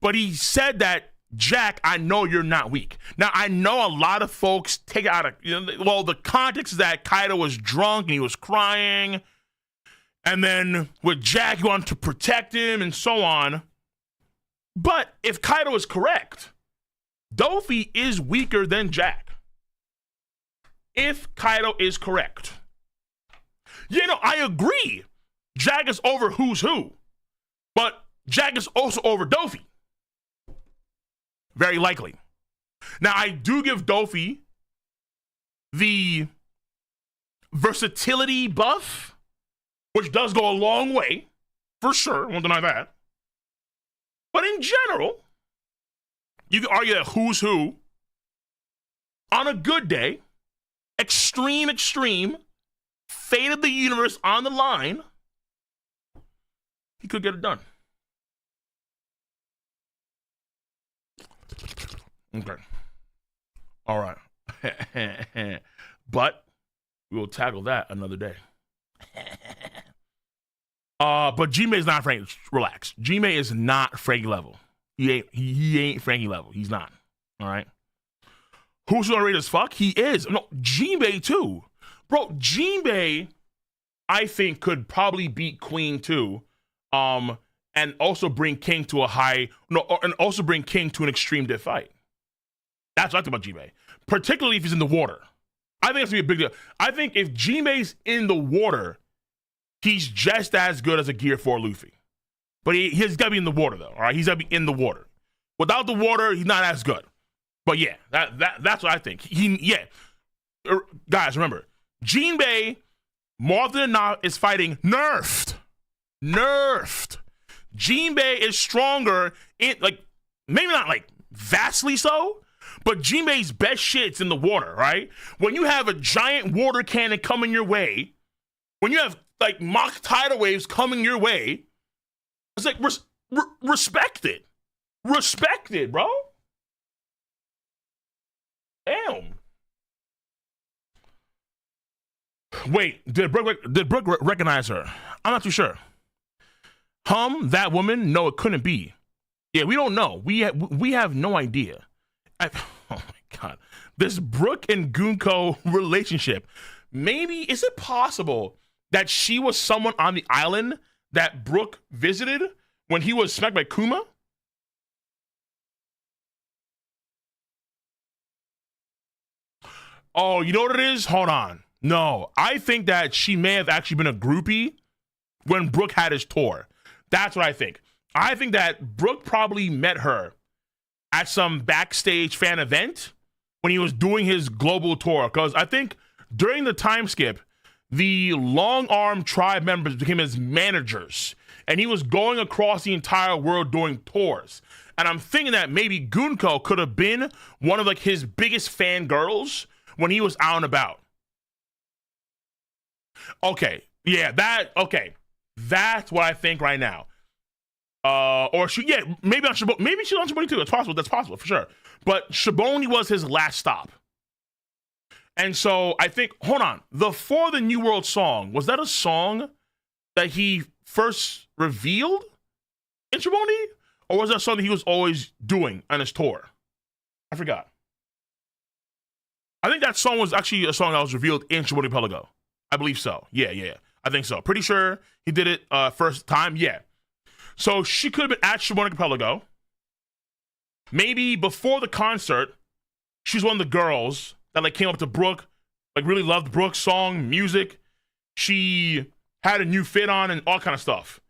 But he said that, Jack, I know you're not weak. Now, I know a lot of folks take it out of, the context is that Kaido was drunk and he was crying. And then with Jack, he wanted to protect him and so on. But if Kaido is correct, Dofi is weaker than Jack. If Kaido is correct. I agree. Jack is over who's who. But Jack is also over Dofi. Very likely. Now, I do give Dofi the versatility buff, which does go a long way, for sure. Won't deny that. But in general, you can argue that who's who, on a good day, extreme, fate of the universe on the line, he could get it done. Okay. All right. But we will tackle that another day. But Jinbei is not Frankie. Relax. Jinbei is not Frankie level. He ain't Frankie level. He's not. All right. Who's underrated as fuck? He is. No, Jinbei too. Bro, Jinbei, I think, could probably beat Queen too. And also bring King to and also bring King to an extreme diff fight. That's what I think about Jinbei. Particularly if he's in the water. I think that's gonna be a big deal. I think if Jinbei's in the water, he's just as good as a Gear 4 Luffy. But he's got to be in the water, though, all right? He's got to be in the water. Without the water, he's not as good. But yeah, that's what I think. Guys, remember, Jinbei, more often than not, is fighting nerfed. Jinbei is stronger, maybe not vastly so, but Jinbei's best shit's in the water, right? When you have a giant water cannon coming your way, when you have mock tidal waves coming your way, it's respect it. Respect it, bro. Damn. Wait, did Brooke recognize her? I'm not too sure. That woman? No, it couldn't be. Yeah, we don't know. We have no idea. Oh my God. This Brooke and Goonko relationship. Maybe, is it possible that she was someone on the island that Brooke visited when he was smacked by Kuma? Oh, you know what it is? Hold on. No, I think that she may have actually been a groupie when Brook had his tour. That's what I think. I think that Brook probably met her at some backstage fan event when he was doing his global tour. Because I think during the time skip, the long arm tribe members became his managers. And he was going across the entire world doing tours. And I'm thinking that maybe Goonko could have been one of like his biggest fangirls when he was out and about. Okay. Yeah, that's what I think right now. Or she, yeah, maybe on Shiboni, maybe she's on Shiboni too. It's possible. That's possible for sure. But Shiboni was his last stop. And so I think, hold on, the For the New World song, was that a song that he first revealed in Shiboni? Or was that something he was always doing on his tour? I forgot. I think that song was actually a song that was revealed in Shiboni Pelago. I believe so. Yeah. I think so. Pretty sure he did it first time. Yeah. So she could have been at Shiboni Pelago. Maybe before the concert, she's one of the girls that like came up to Brook, like really loved Brook's song, music. She had a new fit on and all kind of stuff.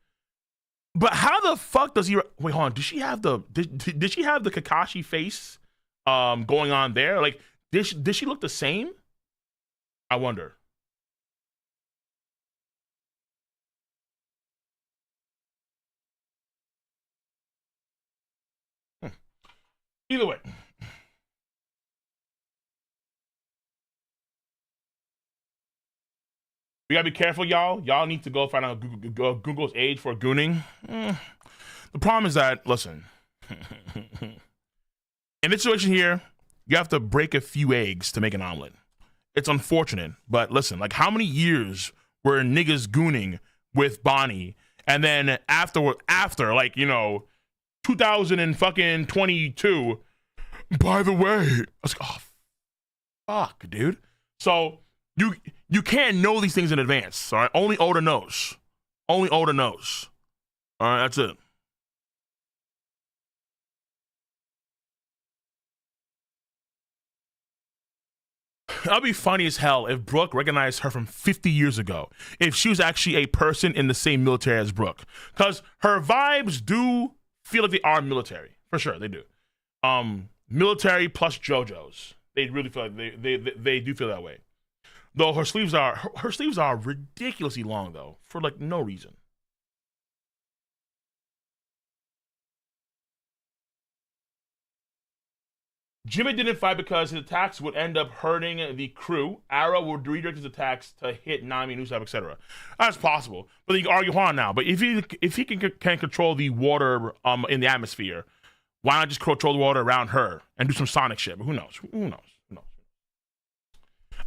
But how the fuck does he wait? Hold on. Did she have the did she have the Kakashi face going on there? Like, did she look the same? I wonder. Either way. We gotta be careful, y'all. Y'all need to go find out Google's age for gooning. The problem is that, listen, in this situation here, you have to break a few eggs to make an omelet. It's unfortunate, but listen, like how many years were niggas gooning with Bonnie, and then after like, you know, 2022. By the way, I was like, oh fuck, dude. So you can't know these things in advance. All right, only Oda knows. Only Oda knows. All right, that's it. That'd be funny as hell if Brook recognized her from 50 years ago. If she was actually a person in the same military as Brook, because her vibes do feel like they are military for sure. They do. Military plus JoJo's. They really feel like they do feel that way. Though her sleeves are ridiculously long though, for like no reason. Jimmy didn't fight because his attacks would end up hurting the crew. Arrow would redirect his attacks to hit Nami and Usopp, etc. That's possible, but you can argue hard now. But if he can control the water in the atmosphere, why not just control the water around her and do some Sonic shit? But who knows? Who knows?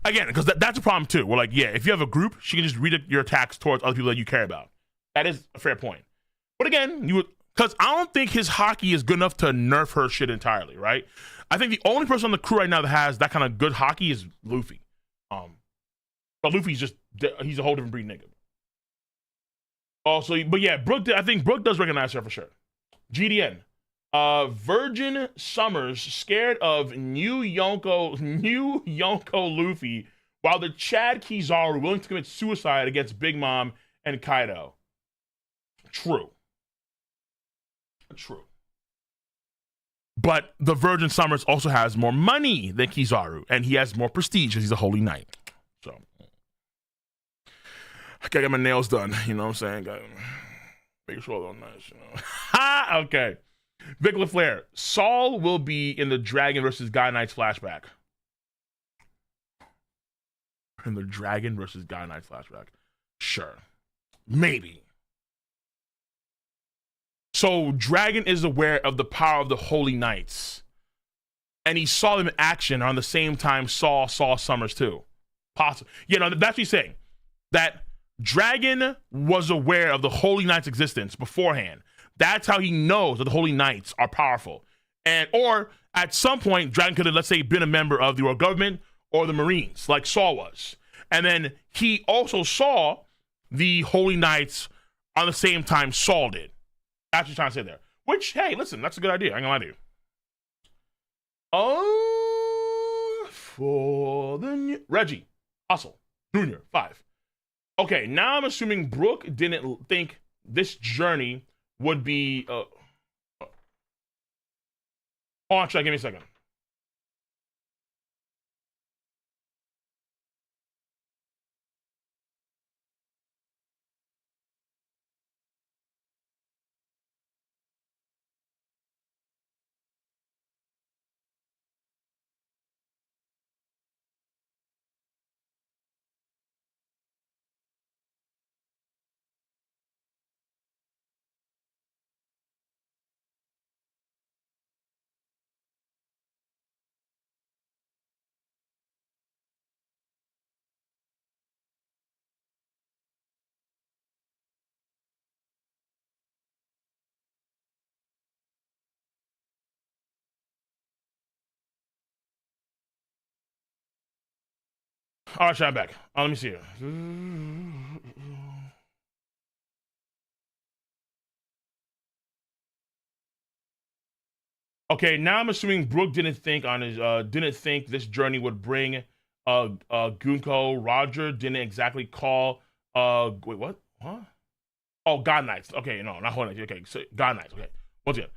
Again, because that's a problem too. We're like, yeah, if you have a group, she can just redirect your attacks towards other people that you care about. That is a fair point. But again, because I don't think his hockey is good enough to nerf her shit entirely, right? I think the only person on the crew right now that has that kind of good hockey is Luffy. But Luffy's he's a whole different breed nigga. Also, but yeah, I think Brook does recognize her for sure. GDN. Virgin Summers scared of new Yonko Luffy, while the Chad Kizaru willing to commit suicide against Big Mom and Kaido. True. But the Virgin Summers also has more money than Kizaru, and he has more prestige because he's a holy knight. So I gotta get my nails done, you know what I'm saying? Gotta make sure they're nice, you know. Ha! Okay. Vic LaFleur, Saul will be in the Dragon versus Guy Knights flashback. In the Dragon versus Guy Knights flashback. Sure. Maybe. So Dragon is aware of the power of the Holy Knights. And he saw them in action around the same time Saul saw Summers too. Possible. You know, that's what he's saying. That Dragon was aware of the Holy Knights' existence beforehand. That's how he knows that the Holy Knights are powerful. Or at some point, Dragon could have, let's say, been a member of the Royal Government or the Marines, like Saul was. And then he also saw the Holy Knights on the same time Saul did. That's what you're trying to say there. Which, hey, listen, that's a good idea. I ain't gonna lie to you. Oh, for the new Reggie Hustle Junior 5. Okay, now I'm assuming Brooke didn't think this journey would be. Hold on, give me a second. All right, I'm back. Let me see it. Okay, now I'm assuming Brooke didn't think this journey would bring Goonko. Roger didn't exactly call wait, what? Huh? Oh, God Knights. Okay, no, not Hornet. Okay, so God Knights. Okay. Once again.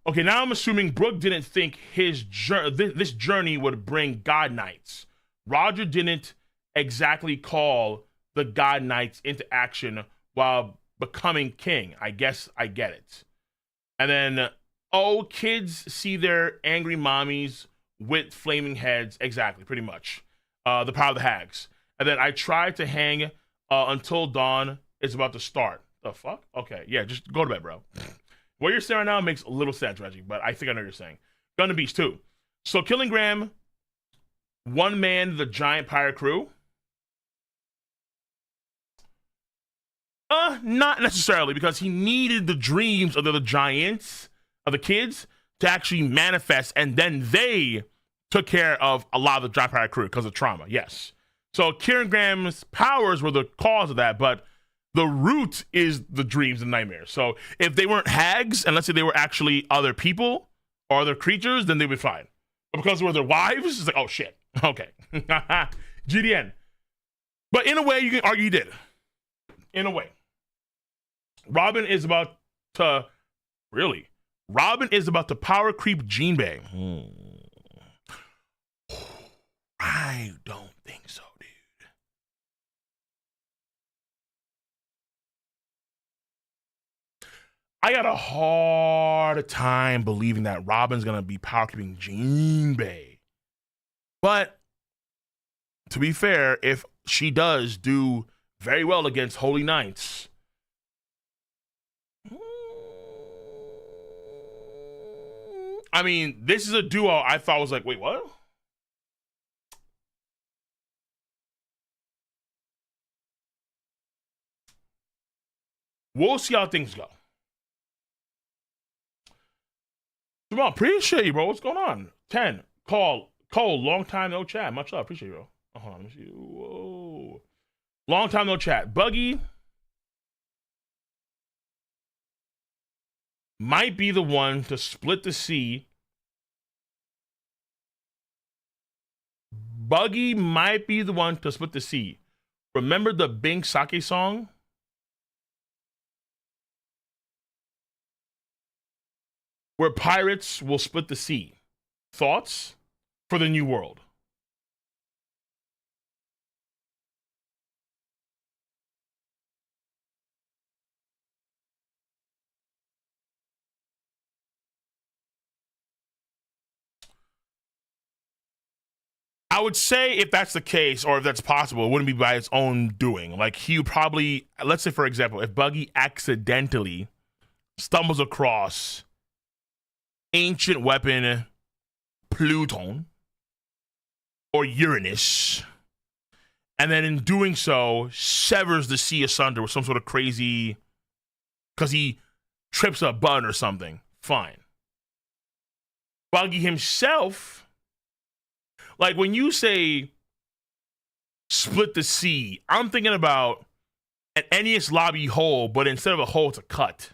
Okay, now I'm assuming Brooke didn't think this journey would bring God Knights. Roger didn't exactly call the God Knights into action while becoming king. I guess I get it. And then, oh, kids see their angry mommies with flaming heads. Exactly, pretty much. The power of the hags. And then I tried to hang until dawn is about to start. The fuck? Okay, yeah, just go to bed, bro. What you're saying right now makes a little sense, Reggie, but I think I know what you're saying. Gun to Beast 2. So Killing Graham, one man, the giant pirate crew. Not necessarily, because he needed the dreams of the giants, of the kids, to actually manifest, and then they took care of a lot of the giant pirate crew because of trauma, yes. So Killing Graham's powers were the cause of that, but the root is the dreams and nightmares. So if they weren't hags, and let's say they were actually other people or other creatures, then they'd be fine. But because they were their wives, it's like, oh shit. Okay. GDN. But in a way, you can argue he did. In a way. Robin is about to power creep Jinbei. I don't think so, dude. I got a hard time believing that Robin's gonna be power creeping Jinbei. But to be fair, if she does do very well against Holy Knights, I mean, this is a duo I thought was like, wait, what? We'll see how things go. Come on, appreciate you, bro. What's going on? 10. Cole, long time no chat. Much love. Appreciate you, bro. Let me see. Whoa. Long time no chat. Buggy might be the one to split the sea. Buggy might be the one to split the sea. Remember the Bing Sake song? Where pirates will split the sea. Thoughts for the new world? I would say if that's the case, or if that's possible, it wouldn't be by its own doing. Like, he would probably, let's say, for example, if Buggy accidentally stumbles across ancient weapon Pluton or Uranus, and then in doing so, severs the sea asunder with some sort of crazy, because he trips a button or something, fine. Buggy himself, like when you say split the sea, I'm thinking about an NES lobby hole, but instead of a hole, it's a cut.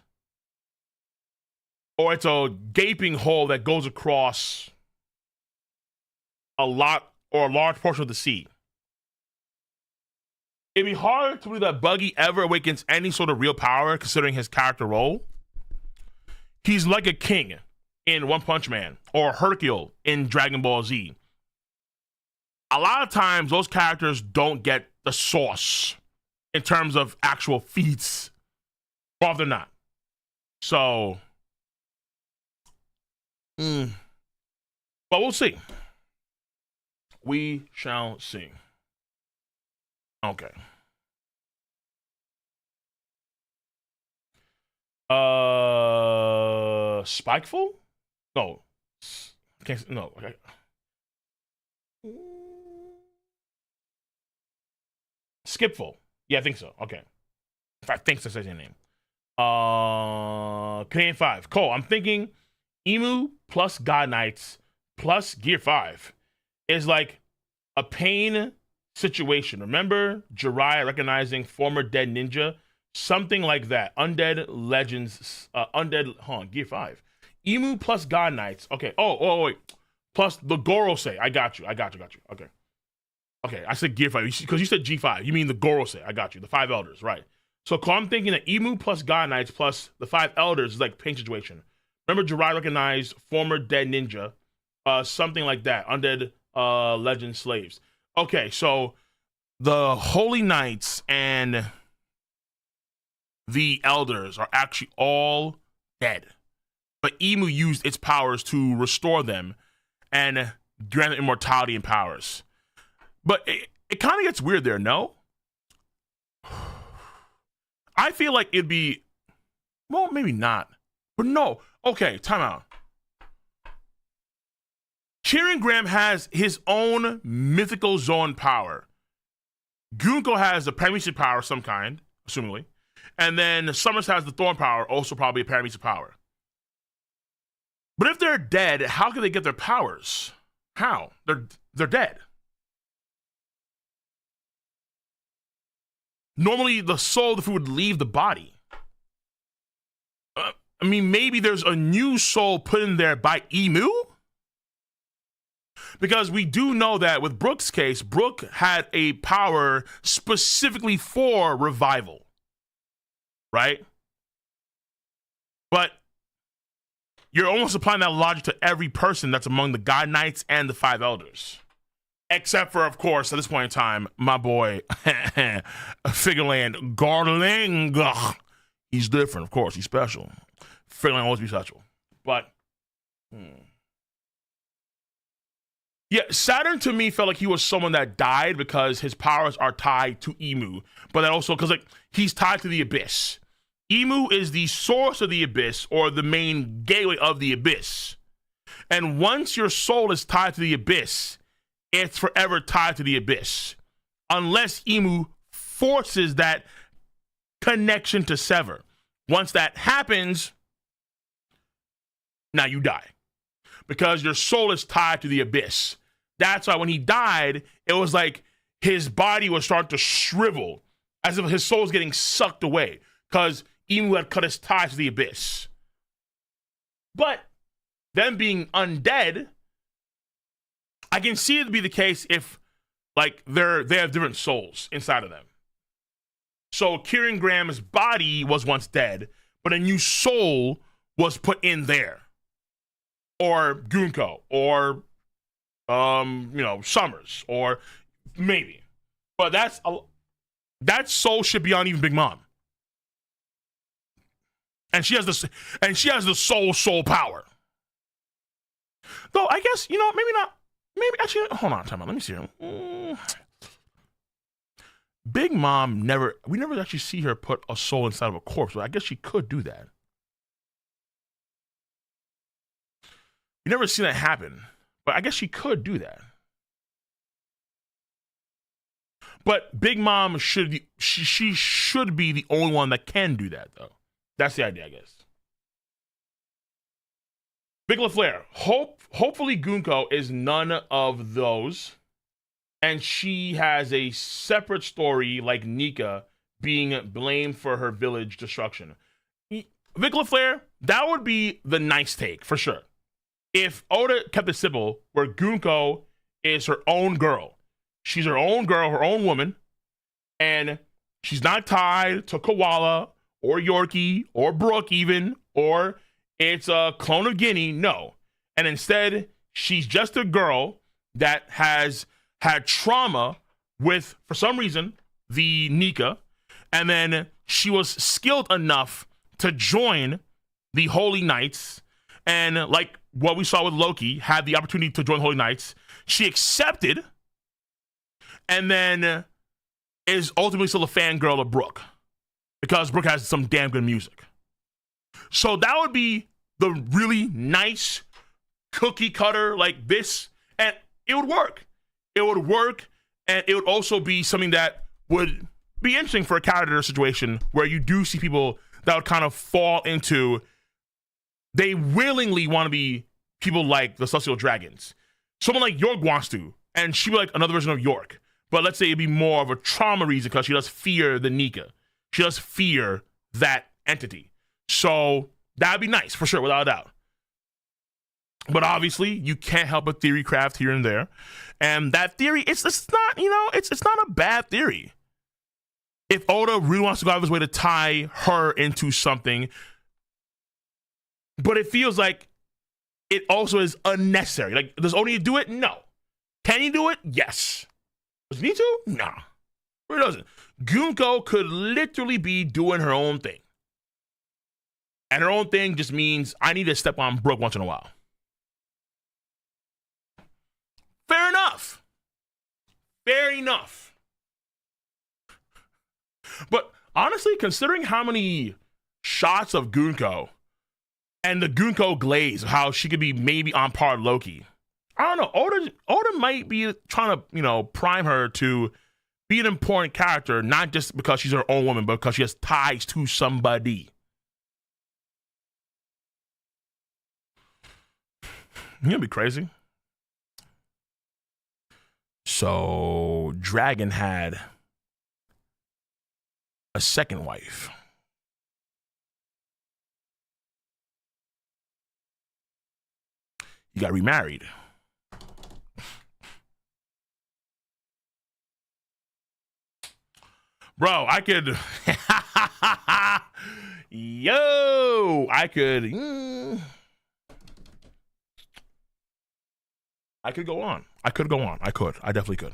Or it's a gaping hole that goes across a lot or a large portion of the sea. It'd be hard to believe that Buggy ever awakens any sort of real power considering his character role. He's like a king in One Punch Man or Hercule in Dragon Ball Z. A lot of times those characters don't get the sauce in terms of actual feats. Well, they're not. So, but we'll see. We shall see. Okay. Spikeful? No. Can't, no. Okay. Skipful. Yeah, I think so. Okay. I think that's his name. Canadian 5. Cole, I'm thinking Emu plus God Knights plus Gear 5 is like a pain situation. Remember Jiraiya recognizing former dead ninja? Something like that. Undead Legends, Gear 5. Emu plus God Knights. Okay. Oh, wait. Plus the Gorosei. I got you. Okay. Okay, I said Gear 5 because you said G5. You mean the Gorosei. I got you. The 5 Elders, right. So I'm thinking that Emu plus God Knights plus the 5 Elders is like pain situation. Remember Jiraiya recognized former dead ninja? Something like that. Undead Legend slaves. Okay, so the Holy Knights and the Elders are actually all dead. But Emu used its powers to restore them and grant them immortality and powers. But it kind of gets weird there, no? I feel like it'd be, well, maybe not. But no. Okay, time out. Kieran Graham has his own mythical zone power. Goonko has a parametric power of some kind, assumingly. And then Summers has the Thorn power, also probably a parametric power. But if they're dead, how can they get their powers? How? They're dead. Normally, the soul of the food would leave the body. I mean, maybe there's a new soul put in there by Emu? Because we do know that with Brooke's case, Brooke had a power specifically for revival. Right? But you're almost applying that logic to every person that's among the God Knights and the 5 Elders. Except for, of course, at this point in time, my boy, Figureland Garling. He's different, of course. He's special. Figureland always be special. But, yeah, Saturn to me felt like he was someone that died because his powers are tied to Emu. But then also because, like, he's tied to the Abyss. Emu is the source of the Abyss or the main gateway of the Abyss. And once your soul is tied to the Abyss, it's forever tied to the Abyss. Unless Emu forces that connection to sever. Once that happens, now you die. Because your soul is tied to the Abyss. That's why when he died, it was like his body was starting to shrivel as if his soul was getting sucked away. Because Emu had cut his ties to the Abyss. But them being undead, I can see it to be the case if, like, they have different souls inside of them. So Kieran Graham's body was once dead, but a new soul was put in there. Or Goonko, or Summers, or maybe. But that soul should be on even Big Mom. And she has the soul power. Though I guess, maybe not. Maybe actually, hold on, time out. Let me see her. Big Mom we never actually see her put a soul inside of a corpse, but I guess she could do that. You never seen that happen, but I guess she could do that. But Big Mom she should be the only one that can do that, though. That's the idea, I guess. Big LaFleur, hopefully Goonko is none of those, and she has a separate story like Nika being blamed for her village destruction. Vic LaFleur, that would be the nice take, for sure. If Oda kept it simple, where Goonko is her own girl. She's her own girl, her own woman, and she's not tied to Koala or Yorkie or Brooke even, or it's a clone of Guinea. No. And instead, she's just a girl that has had trauma with, for some reason, the Nika, and then she was skilled enough to join the Holy Knights, and like what we saw with Loki, had the opportunity to join Holy Knights. She accepted, and then is ultimately still a fangirl of Brooke, because Brooke has some damn good music. So that would be the really nice cookie cutter like this, and it would work. It would work, and it would also be something that would be interesting for a character situation where you do see people that would kind of fall into, they willingly want to be people like the Celestial Dragons. Someone like York wants to, and she'd be like another version of York. But let's say it'd be more of a trauma reason because she does fear the Nika. She does fear that entity. So that'd be nice for sure, without a doubt. But obviously, you can't help but theory craft here and there. And that theory, it's not, it's not a bad theory. If Oda really wants to go out of his way to tie her into something, but it feels like it also is unnecessary. Like, does Oda need to do it? No. Can he do it? Yes. Does he need to? No. Or he doesn't. Goonko could literally be doing her own thing. And her own thing just means I need to step on Brooke once in a while. Fair enough. Fair enough. But honestly, considering how many shots of Goonko and the Goonko glaze, how she could be maybe on par with Loki, I don't know. Oda might be trying to, prime her to be an important character, not just because she's her own woman, but because she has ties to somebody. You'll be crazy. So, Dragon had a second wife. He got remarried. Bro, I could... I could go on. I definitely could.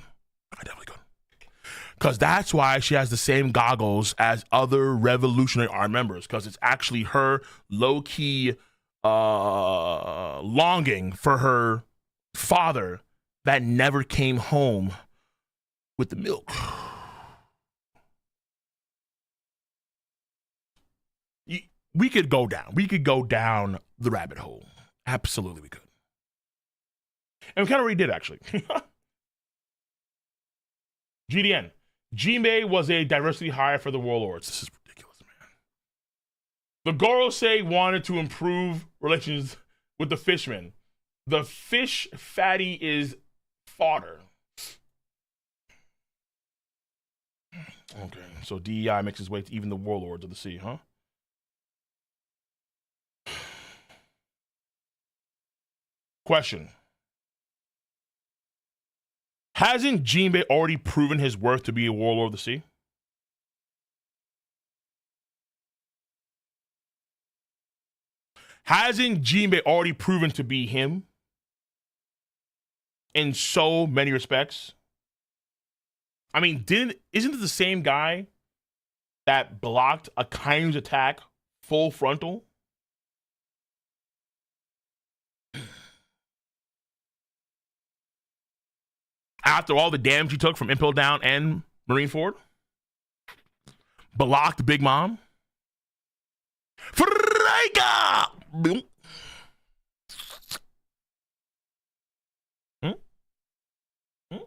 Because that's why she has the same goggles as other Revolutionary Army members. Because it's actually her low-key longing for her father that never came home with the milk. We could go down. We could go down the rabbit hole. Absolutely, we could. And we kind of already did, actually. GDN. Jinbei was a diversity hire for the Warlords. This is ridiculous, man. The Gorosei wanted to improve relations with the fishmen. The fish fatty is fodder. Okay, so DEI makes his way to even the Warlords of the sea, huh? Question. Hasn't Jinbei already proven his worth to be a warlord of the sea? Hasn't Jinbei already proven to be him in so many respects? I mean, isn't it the same guy that blocked a Kainu's attack full frontal? After all the damage he took from Impel Down and Marineford? Blocked Big Mom? Frega! Hmm? Hmm? Hmm?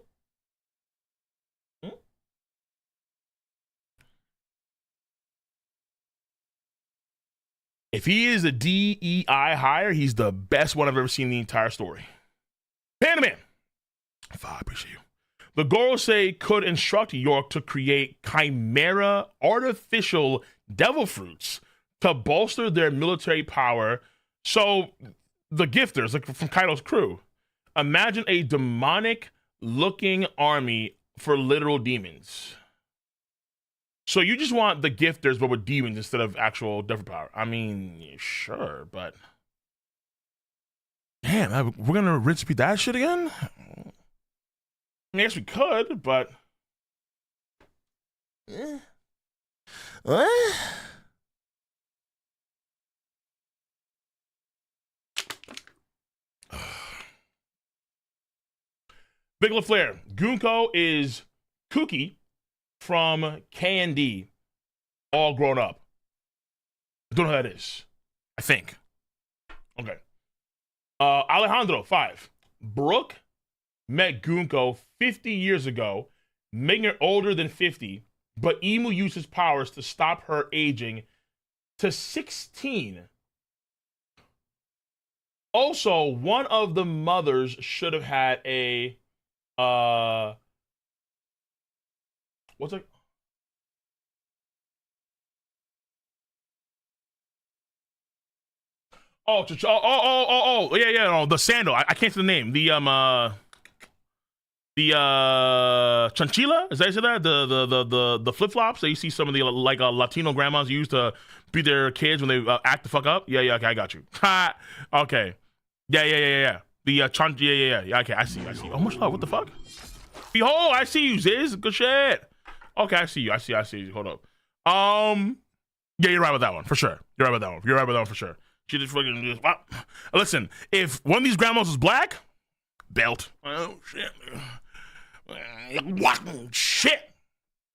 If he is a DEI hire, he's the best one I've ever seen in the entire story. Panda Man! I appreciate you. The Gorosei could instruct York to create chimera artificial devil fruits to bolster their military power. So the gifters, like from Kaido's crew, Imagine a demonic looking army for literal demons. So you just want the gifters, but with demons instead of actual different power. I mean, sure, but damn, we're gonna rinse repeat that shit again? I mean, I guess we could, but what? Big LaFleur, Goonko is Cookie from K&D, all grown up. I don't know who that is. I think. Okay. Alejandro, 5. Brooke met Goonko 50 years ago, making her older than 50, but Emu used his powers to stop her aging to 16. Also, one of the mothers should have had a what's it? Yeah, no, the sandal. I can't say the name. The chanchila. Is that that? The flip flops that you see some of the like Latino grandmas use to beat their kids when they act the fuck up. Yeah, okay, I got you. Ha. Okay. Yeah. The yeah. Okay, I see. Oh my god, what the fuck? Behold, I see you, Ziz. Good shit. Okay, I see you. Hold up. Yeah, you're right with that one for sure. You're right with that one for sure. She just fucking just. Wow. Listen, if one of these grandmas was black, belt. Oh shit. What shit?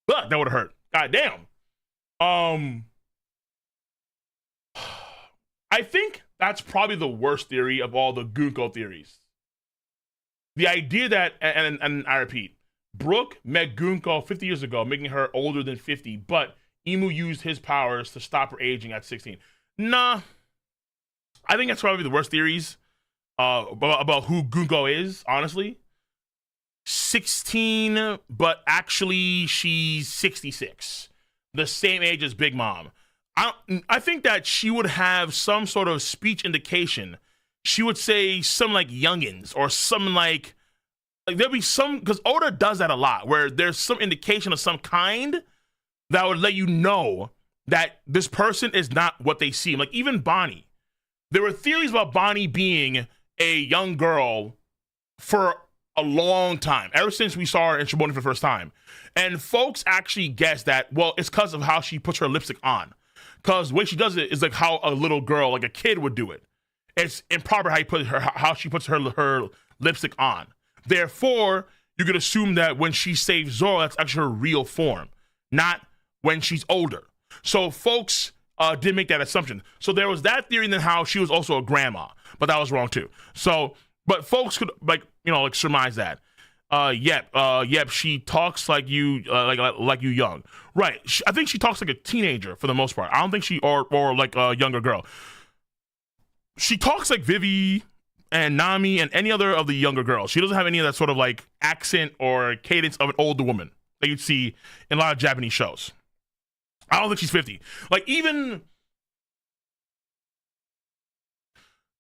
Fuck, that would have hurt. God damn. I think that's probably the worst theory of all the Goonko theories. The idea that, and I repeat, Brooke met Goonko 50 years ago, making her older than 50, but Emu used his powers to stop her aging at 16. Nah, I think that's probably the worst theories about who Goonko is, honestly. 16, but actually she's 66. The same age as Big Mom. I think that she would have some sort of speech indication. She would say something like youngins or something like there'll be some, because Oda does that a lot, where there's some indication of some kind that would let you know that this person is not what they seem. Like even Bonnie. There were theories about Bonnie being a young girl for a long time, ever since we saw her in Shiboni for the first time. And folks actually guessed that, well, it's because of how she puts her lipstick on. Because the way she does it is like how a little girl, like a kid, would do it. It's improper how she puts her lipstick on. Therefore, you could assume that when she saves Zoro, that's actually her real form, not when she's older. So folks did make that assumption. So there was that theory, and then how she was also a grandma, but that was wrong too. So, but folks could like surmise that. Yep, she talks like you, like you young, right? I think she talks like a teenager for the most part. I don't think she or like a younger girl. She talks like Vivi and Nami and any other of the younger girls. She doesn't have any of that sort of like accent or cadence of an older woman that you'd see in a lot of Japanese shows. I don't think she's 50. Like even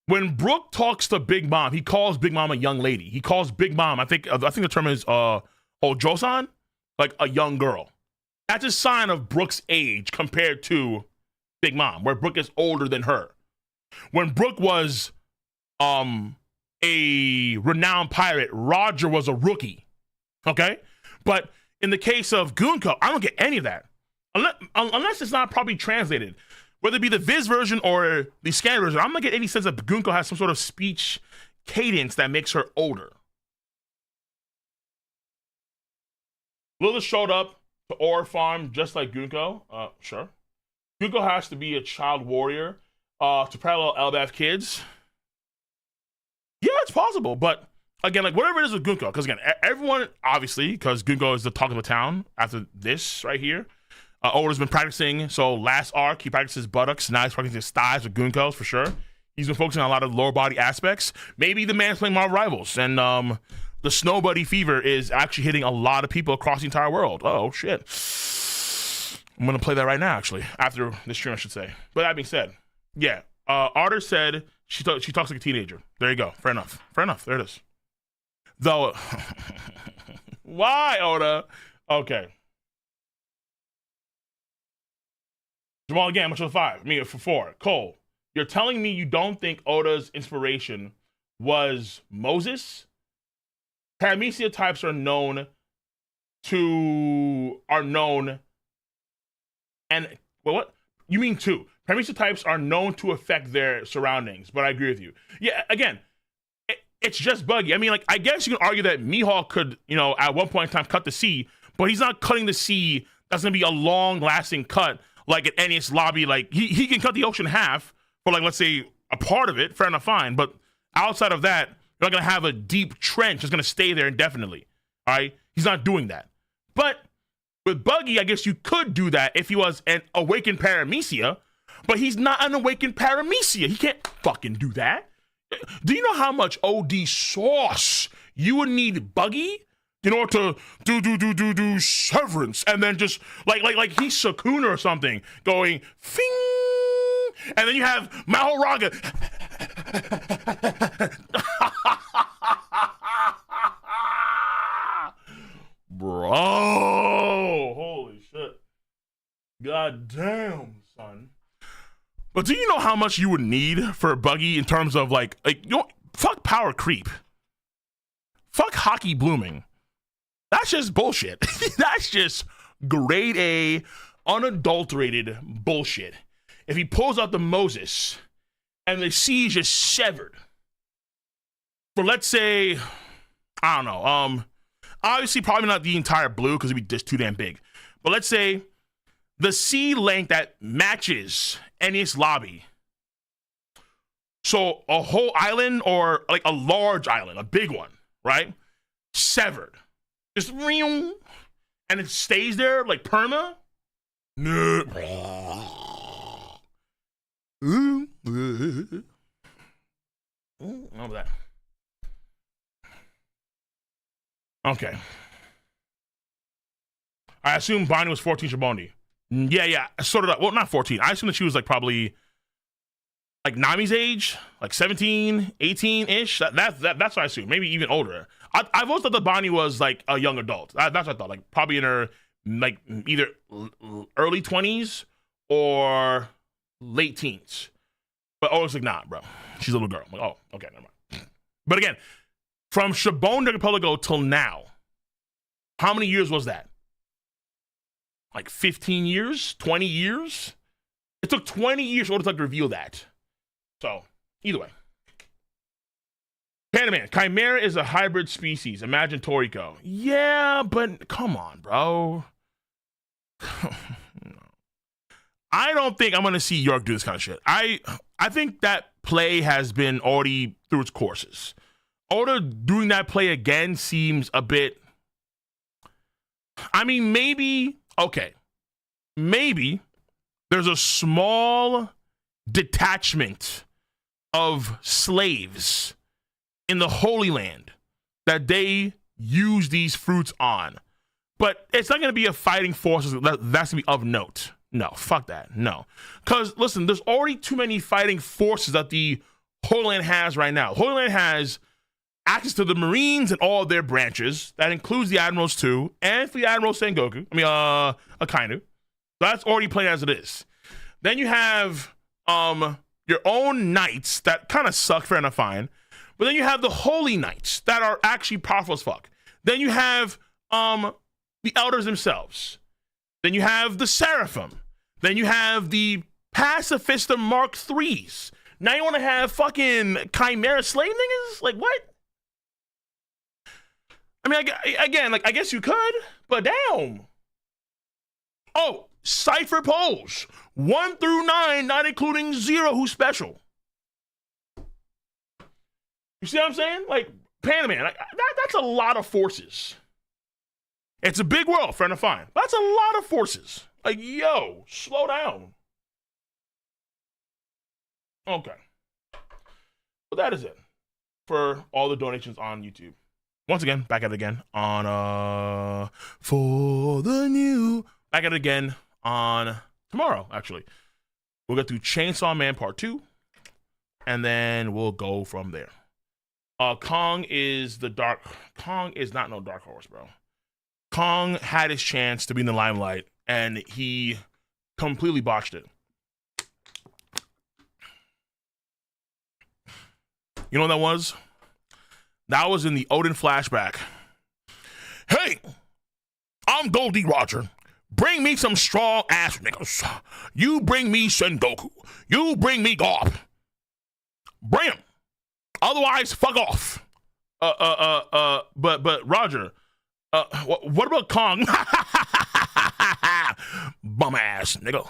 when Brooke talks to Big Mom, he calls Big Mom a young lady. He calls Big Mom, I think the term is Ojo-san, like a young girl. That's a sign of Brooke's age compared to Big Mom, where Brooke is older than her. When Brooke was a renowned pirate, Roger was a rookie. Okay? But in the case of Goonko, I don't get any of that. Unless it's not probably translated. Whether it be the Viz version or the scan version, I'm not getting any sense that Goonko has some sort of speech cadence that makes her older. Lilith showed up to Ore Farm just like Goonko. Sure. Goonko has to be a child warrior to parallel Elbaf kids. Yeah, it's possible, but again, like whatever it is with Goonko, because again, everyone obviously, because Goonko is the talk of the town after this right here. Oda's been practicing, so last arc, he practiced his buttocks, now he's practicing his thighs with Goonkos for sure. He's been focusing on a lot of lower body aspects. Maybe the man's playing Marvel Rivals, and the Snow Buddy fever is actually hitting a lot of people across the entire world. Oh, shit. I'm going to play that right now, actually, after this stream, I should say. But that being said, yeah, Arter said she talks like a teenager. There you go. Fair enough. There it is. Though, why, Oda? Okay. Jamal again, much of 5. Me for 4. Cole, you're telling me you don't think Oda's inspiration was Moses? Paramecia types are known, and well, what you mean too? Paramecia types are known to affect their surroundings, but I agree with you. Yeah, again, it's just buggy. I mean, like, I guess you can argue that Mihawk could, at one point in time cut the sea, but he's not cutting the sea. That's gonna be a long-lasting cut, like at Enies Lobby. Like he can cut the ocean in half for, like, let's say a part of it. Fair enough, fine. But outside of that, you're not gonna have a deep trench that's gonna stay there indefinitely. All right, he's not doing that. But with Buggy, I guess you could do that if he was an awakened Paramecia, but he's not an awakened Paramecia. He can't fucking do that. Do you know how much OD sauce you would need Buggy in order to do severance, and then just like he's Sakuna or something going fing, and then you have Mahoraga. Bro, holy shit. God damn, son. But do you know how much you would need for a Buggy in terms of like fuck power creep. Fuck hockey blooming. That's just bullshit. That's just grade A, unadulterated bullshit. If he pulls out the Moses and the sea is just severed for, let's say, I don't know, obviously probably not the entire blue because it'd be just too damn big. But let's say the sea length that matches Enies Lobby. So a whole island, or like a large island, a big one, right? Severed. Just and it stays there like perma? No. Over that. Okay. I assume Bonnie was 14 Shaboni. Yeah. Sort of. Well, not 14. I assume that she was like probably like Nami's age, like 17, 18-ish. That's what I assume. Maybe even older. I've always thought that Bonnie was like a young adult. That's what I thought. Like probably in her like either early 20s or late teens. But always like, nah, bro. She's a little girl. I'm like, oh, okay, never mind. But again, from Shabon Archipelago till now, how many years was that? Like 15 years? 20 years? It took 20 years for Oda to reveal that. So, either way. Panaman, Chimera is a hybrid species. Imagine Toriko. Yeah, but come on, bro. I don't think I'm going to see York do this kind of shit. I think that play has been already through its courses. Oda doing that play again seems a bit... I mean, maybe... Okay. Maybe there's a small detachment of slaves in the Holy Land that they use these fruits on. But it's not going to be a fighting force that's going to be of note. No, fuck that. No. Because, listen, there's already too many fighting forces that the Holy Land has right now. Holy Land has access to the Marines and all of their branches. That includes the Admirals, too, and Fleet Admiral Sengoku. Akainu. That's already played as it is. Then you have your own knights that kind of suck, fair enough, fine. But then you have the Holy Knights that are actually powerful as fuck. Then you have the Elders themselves. Then you have the Seraphim. Then you have the Pacifista Mark IIIs. Now you want to have fucking Chimera slave niggas? Like, what? I mean, again, I guess you could, but damn. Oh, Cypher Poles. 1 through 9, not including 0, who's special. You see what I'm saying? Like, Panaman, that's a lot of forces. It's a big world, friend of fine. That's a lot of forces. Like, yo, slow down. Okay. Well, that is it for all the donations on YouTube. Once again, back at it again on For the New. Back at it again on tomorrow, actually. We'll get through Chainsaw Man Part 2, and then we'll go from there. Kong is the dark. Kong is not no dark horse, bro. Kong had his chance to be in the limelight, and he completely botched it. You know what that was? That was in the Odin flashback. Hey, I'm Goldie Roger. Bring me some strong ass niggas. You bring me Sengoku. You bring me Garp. Bring him. Otherwise, fuck off. But Roger, what about Kong? Bum ass nigga.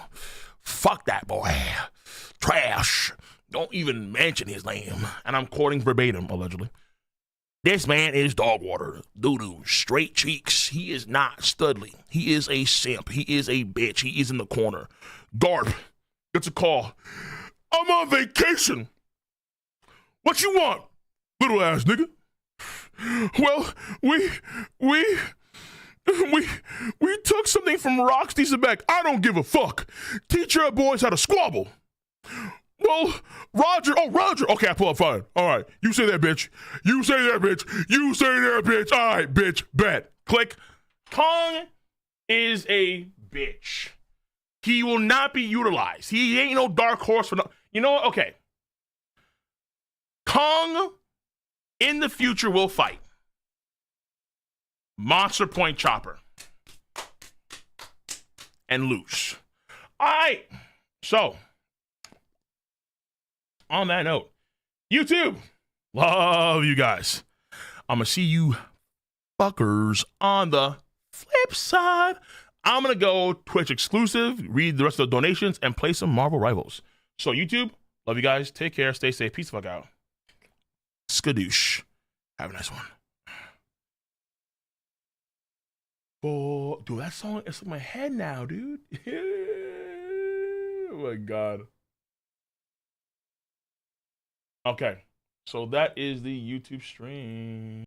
Fuck that boy. Trash. Don't even mention his name. And I'm quoting verbatim, allegedly. This man is dog water, doo-doo, straight cheeks. He is not studly. He is a simp. He is a bitch. He is in the corner. Garp gets a call. I'm on vacation. What you want, little ass nigga? Well, we took something from Roxy's back. I don't give a fuck. Teach your boys how to squabble. Well, Roger. Oh, Roger. Okay, I pull up fine. All right. You say that, bitch. You say that, bitch. You say that, bitch. All right, bitch. Bet. Click. Kong is a bitch. He will not be utilized. He ain't no dark horse for no. You know what? Okay. Kong in the future will fight Monster Point Chopper and lose. All right. So, on that note, YouTube, love you guys. I'm going to see you fuckers on the flip side. I'm going to go Twitch exclusive, read the rest of the donations, and play some Marvel Rivals. So, YouTube, love you guys. Take care. Stay safe. Peace the fuck out. Skadoosh. Have a nice one. Oh, dude, that song is in my head now, dude. Oh, my God. Okay, so that is the YouTube stream.